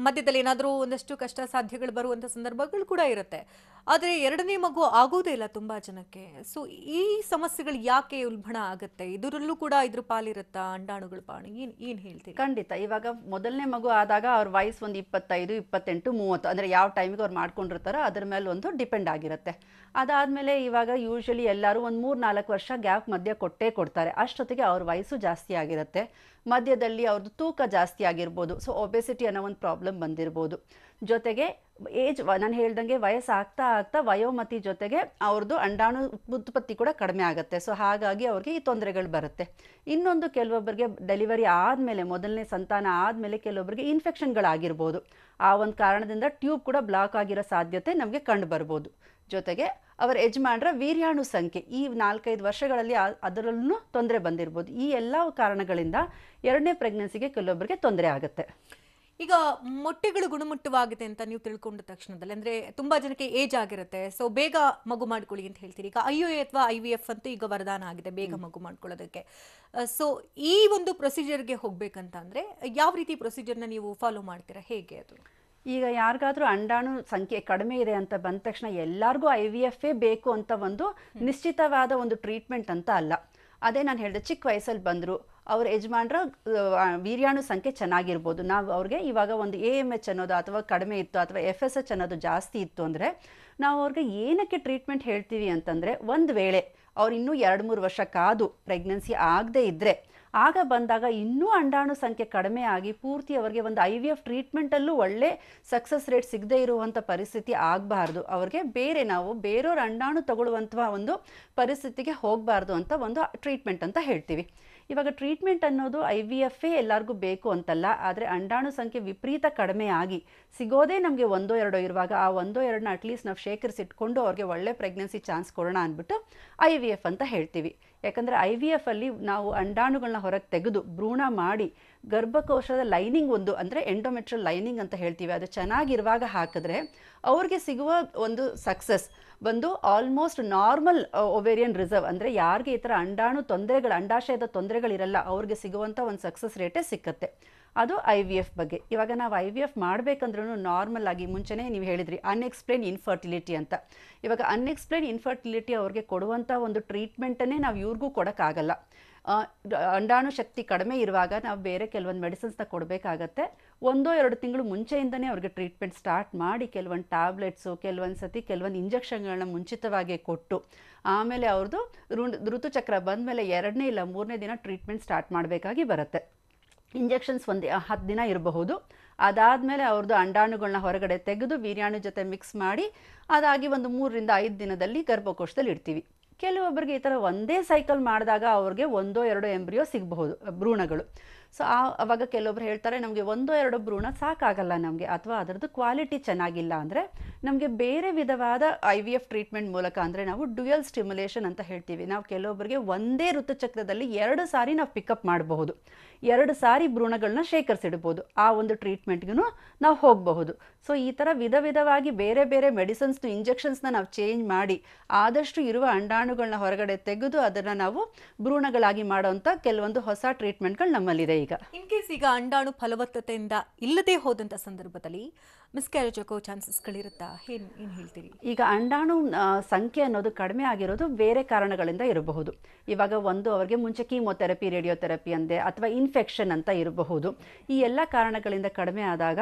ಮಧ್ಯದಲ್ಲಿ ಏನಾದರೂ ಒಂದಷ್ಟು ಕಷ್ಟ ಸಾಧ್ಯಗಳು ಬರುವಂಥ ಸಂದರ್ಭಗಳು ಕೂಡ ಇರುತ್ತೆ. ಆದರೆ ಎರಡನೇ ಮಗು ಆಗೋದೇ ಇಲ್ಲ ತುಂಬಾ ಜನಕ್ಕೆ. ಸೊ ಈ ಸಮಸ್ಯೆಗಳು ಯಾಕೆ ಉಲ್ಬಣ ಆಗುತ್ತೆ? ಇದರಲ್ಲೂ ಕೂಡ ಇದ್ರ ಪಾಲಿರುತ್ತಾ ಅಂಡಾಣುಗಳ ಪಾಣಿ? ಏನು ಹೇಳ್ತೀವಿ? ಖಂಡಿತ. ಇವಾಗ ಮೊದಲನೇ ಮಗು ಆದಾಗ ಅವ್ರ ವಯಸ್ಸು ಒಂದು 25, 28, 30 ಅಂದರೆ ಯಾವ ಟೈಮಿಗೆ ಅವ್ರು ಮಾಡ್ಕೊಂಡಿರ್ತಾರೋ ಅದ್ರ ಮೇಲೆ ಒಂದು ಡಿಪೆಂಡ್ ಆಗಿರುತ್ತೆ. ಅದಾದಮೇಲೆ ಇವಾಗ ಯೂಶ್ವಲಿ ಎಲ್ಲರೂ ಒಂದು 3-4 ವರ್ಷ ಗ್ಯಾಪ್ ಮಧ್ಯೆ ಕೊಡ್ತಾರೆ. ಅಷ್ಟೊತ್ತಿಗೆ ಅವ್ರ ವಯಸ್ಸು ಜಾಸ್ತಿ ಆಗಿರುತ್ತೆ, ಮಧ್ಯದಲ್ಲಿ ಅವ್ರದ್ದು ತೂಕ ಜಾಸ್ತಿ ಆಗಿರ್ಬೋದು, ಸೊ ಒಬೆಸಿಟಿ ಅನ್ನೋ ಒಂದು ಪ್ರಾಬ್ಲಮ್ ಬಂದಿರ್ಬೋದು. ಜೊತೆಗೆ ನಾನು ಹೇಳ್ದಂಗೆ ವಯಸ್ಸು ಆಗ್ತಾ ವಯೋಮತಿ ಜೊತೆಗೆ ಅವ್ರದ್ದು ಅಂಡಾಣು ಉತ್ಪತ್ತಿ ಕೂಡ ಕಡಿಮೆ ಆಗುತ್ತೆ. ಸೊ ಹಾಗಾಗಿ ಅವ್ರಿಗೆ ಈ ತೊಂದರೆಗಳು ಬರುತ್ತೆ. ಇನ್ನೊಂದು ಕೆಲವೊಬ್ಬರಿಗೆ ಡೆಲಿವರಿ ಆದಮೇಲೆ, ಮೊದಲನೇ ಸಂತಾನ ಆದಮೇಲೆ ಕೆಲವೊಬ್ಬರಿಗೆ ಇನ್ಫೆಕ್ಷನ್ಗಳಾಗಿರ್ಬೋದು. ಆ ಒಂದು ಕಾರಣದಿಂದ ಟ್ಯೂಬ್ ಕೂಡ ಬ್ಲಾಕ್ ಆಗಿರೋ ಸಾಧ್ಯತೆ ನಮಗೆ ಕಂಡು ಬರ್ಬೋದು. ಜೊತೆಗೆ ಅವರ ಯಜಮಾನರ ವೀರ್ಯಾಣು ಸಂಖ್ಯೆ ಈ 4-5 ವರ್ಷಗಳಲ್ಲಿ ಅದರಲ್ಲೂ ತೊಂದರೆ ಬಂದಿರ್ಬೋದು. ಈ ಎಲ್ಲ ಕಾರಣಗಳಿಂದ ಎರಡನೇ ಪ್ರೆಗ್ನೆನ್ಸಿಗೆ ಕೆಲವೊಬ್ಬರಿಗೆ ತೊಂದರೆ ಆಗುತ್ತೆ. ಈಗ ಮೊಟ್ಟೆಗಳು ಗುಣಮಟ್ಟವಾಗಿದೆ ಅಂತ ನೀವು ತಿಳ್ಕೊಂಡ ತಕ್ಷಣದಲ್ಲಿ, ಅಂದರೆ ತುಂಬ ಜನಕ್ಕೆ ಏಜ್ ಆಗಿರುತ್ತೆ, ಸೊ ಬೇಗ ಮಗು ಮಾಡ್ಕೊಳ್ಳಿ ಅಂತ ಹೇಳ್ತೀರಿ. ಈಗ IUI ಅಥವಾ IVF ಅಂತೂ ಈಗ ವರದಾನ ಆಗಿದೆ ಬೇಗ ಮಗು ಮಾಡ್ಕೊಳ್ಳೋದಕ್ಕೆ. ಸೊ ಈ ಒಂದು ಪ್ರೊಸೀಜರ್ಗೆ ಹೋಗ್ಬೇಕಂತ ಅಂದರೆ ಯಾವ ರೀತಿ ಪ್ರೊಸೀಜರ್ನ ನೀವು ಫಾಲೋ ಮಾಡ್ತೀರಾ, ಹೇಗೆ ಅದು? ಈಗ ಯಾರಿಗಾದ್ರೂ ಅಂಡಾಣು ಸಂಖ್ಯೆ ಕಡಿಮೆ ಇದೆ ಅಂತ ಬಂದ ತಕ್ಷಣ ಎಲ್ಲರಿಗೂ IVF ಬೇಕು ಅಂತ ಒಂದು ನಿಶ್ಚಿತವಾದ ಒಂದು ಟ್ರೀಟ್ಮೆಂಟ್ ಅಂತ ಅಲ್ಲ. ಅದೇ ನಾನು ಹೇಳಿದೆ, ಚಿಕ್ಕ ವಯಸ್ಸಲ್ಲಿ ಬಂದರು, ಅವ್ರ ಯಜಮಾನರ ವೀರ್ಯಾಣು ಸಂಖ್ಯೆ ಚೆನ್ನಾಗಿರ್ಬೋದು, ನಾವು ಅವ್ರಿಗೆ ಇವಾಗ ಒಂದು AMH ಅನ್ನೋದು ಅಥವಾ ಕಡಿಮೆ ಇತ್ತು ಅಥವಾ FSH ಅನ್ನೋದು ಜಾಸ್ತಿ ಇತ್ತು ಅಂದರೆ ನಾವು ಅವ್ರಿಗೆ ಏನಕ್ಕೆ ಟ್ರೀಟ್ಮೆಂಟ್ ಹೇಳ್ತೀವಿ ಅಂತಂದರೆ, ಒಂದು ವೇಳೆ ಅವ್ರು ಇನ್ನೂ 2-3 ವರ್ಷ ಕಾದು ಪ್ರೆಗ್ನೆನ್ಸಿ ಆಗದೇ ಇದ್ದರೆ ಆಗ ಬಂದಾಗ ಇನ್ನೂ ಅಂಡಾಣು ಸಂಖ್ಯೆ ಕಡಿಮೆ ಆಗಿ ಪೂರ್ತಿ ಅವರಿಗೆ ಒಂದು IVF ಟ್ರೀಟ್ಮೆಂಟಲ್ಲೂ ಒಳ್ಳೆ ಸಕ್ಸಸ್ ರೇಟ್ ಸಿಗದೇ ಇರುವಂಥ ಪರಿಸ್ಥಿತಿ ಆಗಬಾರ್ದು. ಅವ್ರಿಗೆ ನಾವು ಬೇರೆಯವ್ರ ಅಂಡಾಣು ತಗೊಳ್ಳುವಂಥ ಒಂದು ಪರಿಸ್ಥಿತಿಗೆ ಹೋಗಬಾರ್ದು ಅಂತ ಒಂದು ಟ್ರೀಟ್ಮೆಂಟ್ ಅಂತ ಹೇಳ್ತೀವಿ. ಇವಾಗ ಟ್ರೀಟ್ಮೆಂಟ್ ಅನ್ನೋದು IVF ಎಲ್ಲರಿಗೂ ಬೇಕು ಅಂತಲ್ಲ, ಆದರೆ ಅಂಡಾಣು ಸಂಖ್ಯೆ ವಿಪರೀತ ಕಡಿಮೆ ಆಗಿ ಸಿಗೋದೇ ನಮಗೆ 1-2 ಇರುವಾಗ ಆ 1-2ನ ಅಟ್ಲೀಸ್ಟ್ ನಾವು ಶೇಖರಿಸಿಟ್ಕೊಂಡು ಅವ್ರಿಗೆ ಒಳ್ಳೆ ಪ್ರೆಗ್ನೆನ್ಸಿ ಚಾನ್ಸ್ ಕೊಡೋಣ ಅಂದ್ಬಿಟ್ಟು IVF ಅಂತ ಹೇಳ್ತೀವಿ. ಯಾಕಂದರೆ IVF ಅಲ್ಲಿ ನಾವು ಅಂಡಾಣುಗಳನ್ನ ಹೊರಗೆ ತೆಗೆದು ಭ್ರೂಣ ಮಾಡಿ ಗರ್ಭಕೋಶದ ಲೈನಿಂಗ್ ಒಂದು ಅಂದರೆ ಎಂಡೋಮೆಟ್ರಿಯಲ್ ಲೈನಿಂಗ್ ಅಂತ ಹೇಳ್ತೀವಿ, ಅದು ಚೆನ್ನಾಗಿರುವಾಗ ಹಾಕಿದ್ರೆ ಅವ್ರಿಗೆ ಸಿಗುವ ಒಂದು ಸಕ್ಸಸ್ ಬಂದು ಆಲ್ಮೋಸ್ಟ್ ನಾರ್ಮಲ್ ಒವೇರಿಯನ್ ರಿಸರ್ವ್, ಅಂದರೆ ಯಾರಿಗೆ ಈ ಥರ ಅಂಡಾಶಯದ ತೊಂದರೆಗಳಿರಲ್ಲ ಅವ್ರಿಗೆ ಸಿಗುವಂಥ ಒಂದು ಸಕ್ಸಸ್ ರೇಟೇ ಸಿಕ್ಕತ್ತೆ. ಅದು IVF ಬಗ್ಗೆ. ಇವಾಗ ನಾವು IVF ಮಾಡಬೇಕಂದ್ರೂ ನಾರ್ಮಲ್ ಆಗಿ ಮುಂಚೆನೇ ನೀವು ಹೇಳಿದ್ರಿ ಅನ್ಎಕ್ಸ್ಪ್ಲೇನ್ ಇನ್ಫರ್ಟಿಲಿಟಿ ಅಂತ. ಇವಾಗ ಅನ್ಎಕ್ಸ್ಪ್ಲೇನ್ ಇನ್ಫರ್ಟಿಲಿಟಿ ಅವ್ರಿಗೆ ಕೊಡುವಂಥ ಒಂದು ಟ್ರೀಟ್ಮೆಂಟನ್ನೇ ನಾವು ಇವ್ರಿಗೂ ಕೊಡೋಕ್ಕಾಗಲ್ಲ. ಅಂಡಾಣು ಶಕ್ತಿ ಕಡಿಮೆ ಇರುವಾಗ ನಾವು ಬೇರೆ ಕೆಲವೊಂದು ಮೆಡಿಸಿನ್ಸ್ನ ಕೊಡಬೇಕಾಗತ್ತೆ. 1-2 ತಿಂಗಳು ಮುಂಚೆಯಿಂದನೇ ಅವ್ರಿಗೆ ಟ್ರೀಟ್ಮೆಂಟ್ ಸ್ಟಾರ್ಟ್ ಮಾಡಿ ಕೆಲವೊಂದು ಟ್ಯಾಬ್ಲೆಟ್ಸು, ಕೆಲವೊಂದು ಸತಿ ಕೆಲವೊಂದು ಇಂಜೆಕ್ಷನ್ಗಳನ್ನ ಮುಂಚಿತವಾಗಿ ಕೊಟ್ಟು ಆಮೇಲೆ ಅವ್ರದ್ದು ಋತುಚಕ್ರ ಬಂದಮೇಲೆ 2ನೇ ಇಲ್ಲ 3ನೇ ದಿನ ಟ್ರೀಟ್ಮೆಂಟ್ ಸ್ಟಾರ್ಟ್ ಮಾಡಬೇಕಾಗಿ ಬರುತ್ತೆ. ಇಂಜೆಕ್ಷನ್ಸ್ ಒಂದು 10 ದಿನ ಇರಬಹುದು. ಅದಾದಮೇಲೆ ಅವ್ರದ್ದು ಅಂಡಾಣುಗಳನ್ನ ಹೊರಗಡೆ ತೆಗೆದು ವೀರ್ಯಾಣು ಜೊತೆ ಮಿಕ್ಸ್ ಮಾಡಿ ಅದಾಗಿ ಒಂದು 3-5 ದಿನದಲ್ಲಿ ಗರ್ಭಕೋಶದಲ್ಲಿ ಇಡ್ತೀವಿ. ಕೆಲವೊಬ್ಬರಿಗೆ ಈ ಥರ ಒಂದೇ ಸೈಕಲ್ ಮಾಡಿದಾಗ ಅವ್ರಿಗೆ 1-2 ಎಂಬ್ರಿಯೋ ಸಿಗಬಹುದು, ಭ್ರೂಣಗಳು. ಸೊ ಅವಾಗ ಕೆಲವೊಬ್ರು ಹೇಳ್ತಾರೆ ನಮಗೆ 1-2 ಭ್ರೂಣ ಸಾಕಾಗಲ್ಲ ನಮಗೆ, ಅಥವಾ ಅದರದ್ದು ಕ್ವಾಲಿಟಿ ಚೆನ್ನಾಗಿಲ್ಲ ಅಂದರೆ ನಮಗೆ ಬೇರೆ ವಿಧವಾದ IVF ಟ್ರೀಟ್ಮೆಂಟ್ ಮೂಲಕ, ಅಂದರೆ ನಾವು ಡ್ಯುಯಲ್ ಸ್ಟಿಮ್ಯುಲೇಷನ್ ಅಂತ ಹೇಳ್ತೀವಿ. ನಾವು ಕೆಲವೊಬ್ಬರಿಗೆ ಒಂದೇ ಋತುಚಕ್ರದಲ್ಲಿ 2 ಸಾರಿ ನಾವು ಪಿಕಪ್ ಮಾಡಬಹುದು, 2 ಸಾರಿ ಭ್ರೂಣಗಳನ್ನ ಶೇಖರಿಸಿಡ್ಬೋದು. ಆ ಒಂದು ಟ್ರೀಟ್ಮೆಂಟ್ಗೂ ನಾವು ಹೋಗಬಹುದು. ಸೊ ಈ ಥರ ವಿಧವಾಗಿ ಬೇರೆ ಬೇರೆ ಮೆಡಿಸಿನ್ಸ್ನು ಇಂಜೆಕ್ಷನ್ಸ್ನ ನಾವು ಚೇಂಜ್ ಮಾಡಿ ಆದಷ್ಟು ಇರುವ ಅಂಡಾಣುಗಳನ್ನ ಹೊರಗಡೆ ತೆಗೆದು ಅದನ್ನು ನಾವು ಭ್ರೂಣಗಳಾಗಿ ಮಾಡೋವಂಥ ಕೆಲವೊಂದು ಹೊಸ ಟ್ರೀಟ್ಮೆಂಟ್ಗಳು ನಮ್ಮಲ್ಲಿದೆ. ಈಗ ಇನ್ ಕೇಸ್ ಈಗ ಅಂಡಾಣು ಫಲವತ್ತತೆಯಿಂದ ಇಲ್ಲದೆ ಹೋದಂಥ ಸಂದರ್ಭದಲ್ಲಿ ಮಿಸ್ಕ್ಯಾರೇಜ್ ಆಗೋ ಚಾನ್ಸಸ್ಗಳಿರುತ್ತಾ? ಏನು ಹೇಳ್ತೀರಿ? ಈಗ ಅಂಡಾಣು ಸಂಖ್ಯೆ ಅನ್ನೋದು ಕಡಿಮೆ ಆಗಿರೋದು ಬೇರೆ ಕಾರಣಗಳಿಂದ ಇರಬಹುದು. ಇವಾಗ ಅವ್ರಿಗೆ ಮುಂಚೆ ಕೀಮೊಥೆರಪಿ, ರೇಡಿಯೋಥೆರಪಿ ಅಂದೆ, ಅಥವಾ ಇನ್ಫೆಕ್ಷನ್ ಅಂತ ಇರಬಹುದು. ಈ ಎಲ್ಲ ಕಾರಣಗಳಿಂದ ಕಡಿಮೆ ಆದಾಗ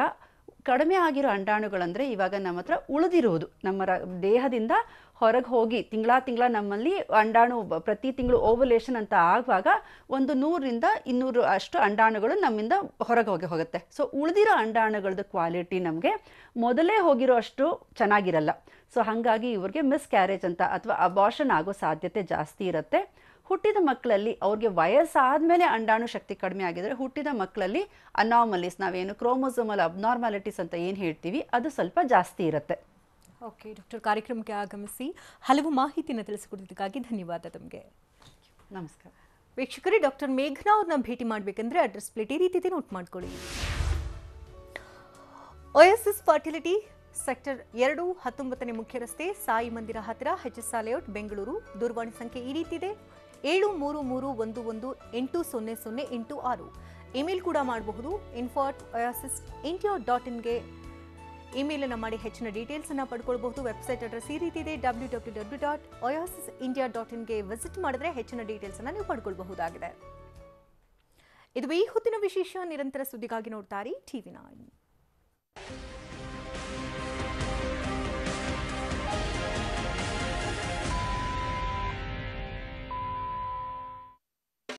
ಕಡಿಮೆ ಆಗಿರೋ ಅಂಡಾಣುಗಳಂದರೆ ಇವಾಗ ನಮ್ಮ ಹತ್ರ ಉಳಿದಿರುವುದು, ನಮ್ಮ ದೇಹದಿಂದ ಹೊರಗೆ ಹೋಗಿ ತಿಂಗಳ ನಮ್ಮಲ್ಲಿ ಅಂಡಾಣು ಪ್ರತಿ ತಿಂಗಳು ಓವಲೇಷನ್ ಅಂತ ಆಗುವಾಗ ಒಂದು 100-200 ಅಷ್ಟು ಅಂಡಾಣುಗಳು ನಮ್ಮಿಂದ ಹೊರಗೆ ಹೋಗುತ್ತೆ. ಸೊ ಉಳಿದಿರೋ ಅಂಡಾಣುಗಳದ್ದು ಕ್ವಾಲಿಟಿ ನಮಗೆ ಮೊದಲೇ ಹೋಗಿರೋ ಅಷ್ಟು ಚೆನ್ನಾಗಿರಲ್ಲ. ಸೊ ಹಾಗಾಗಿ ಇವ್ರಿಗೆ ಮಿಸ್ಕ್ಯಾರೇಜ್ ಅಂತ ಅಥವಾ ಅಬಾರ್ಷನ್ ಆಗೋ ಸಾಧ್ಯತೆ ಜಾಸ್ತಿ ಇರುತ್ತೆ. ಹುಟ್ಟಿದ ಮಕ್ಕಳಲ್ಲಿ ಅವ್ರಿಗೆ ವಯಸ್ಸಾದ್ಮೇಲೆ ಅಂಡಾಣು ಶಕ್ತಿ ಕಡಿಮೆ ಆಗಿದ್ರೆ ಹುಟ್ಟಿದ ಮಕ್ಕಳಲ್ಲಿ ಅನಾಮಲೀಸ್, ನಾವೇನು ಕ್ರೋಮೋಸೋಮಲ್ ಅಬ್ನಾರ್ಮಾಲಿಟೀಸ್ ಅಂತ ಏನು ಹೇಳ್ತೀವಿ, ಅದು ಸ್ವಲ್ಪ ಜಾಸ್ತಿ ಇರುತ್ತೆ. ಓಕೆ ಡಾಕ್ಟರ್, ಕಾರ್ಯಕ್ರಮಕ್ಕೆ ಆಗಮಿಸಿ ಹಲವು ಮಾಹಿತಿಯನ್ನು ತಿಳಿಸಿಕೊಡೋದಕ್ಕಾಗಿ ಧನ್ಯವಾದ ತಮಗೆ. ನಮಸ್ಕಾರ ವೀಕ್ಷಕರೇ, ಡಾಕ್ಟರ್ ಮೇಘನಾ ಅವ್ರನ್ನ ಭೇಟಿ ಮಾಡಬೇಕಂದ್ರೆ ಅಡ್ರೆಸ್ ಪ್ಲೇಟ್ ಈ ರೀತಿ ನೋಟ್ ಮಾಡ್ಕೊಳ್ಳಿ. OSS ಫರ್ಟಿಲಿಟಿ, ಸೆಕ್ಟರ್ 2, 19ನೇ ಮುಖ್ಯ ರಸ್ತೆ, ಸಾಯಿ ಮಂದಿರ ಹತ್ತಿರ, HSR ಲೇಔಟ್, ಬೆಂಗಳೂರು. ದೂರವಾಣಿ ಸಂಖ್ಯೆ ಈ ರೀತಿ ಇದೆ 7331180086. ಇಮೇಲ್ ಕೂಡ ಮಾಡಬಹುದು, info@oasisindia.in ಗೆ ಇಮೇಲ್ ಅನ್ನು ಮಾಡಿ ಹೆಚ್ಚಿನ ಡೀಟೇಲ್ಸ್ ಅನ್ನು ಪಡ್ಕೊಳ್ಬಹುದು. ವೆಬ್ಸೈಟ್ ಅಡ್ರೆಸ್ ಈ ರೀತಿ ಇದೆ www.oasisindia.in ಗೆ ವಿಸಿಟ್ ಮಾಡಿದ್ರೆ ಹೆಚ್ಚಿನ ಡೀಟೇಲ್ಸ್ ಅನ್ನು ನೀವು ಪಡ್ಕೊಳ್ಬಹುದಾಗಿದೆ. ಇದು ಈ ಹೊತ್ತಿನ ವಿಶೇಷ. ನಿರಂತರ ಸುದ್ದಿಗಾಗಿ ನೋಡ್ತಾರೆ TV9.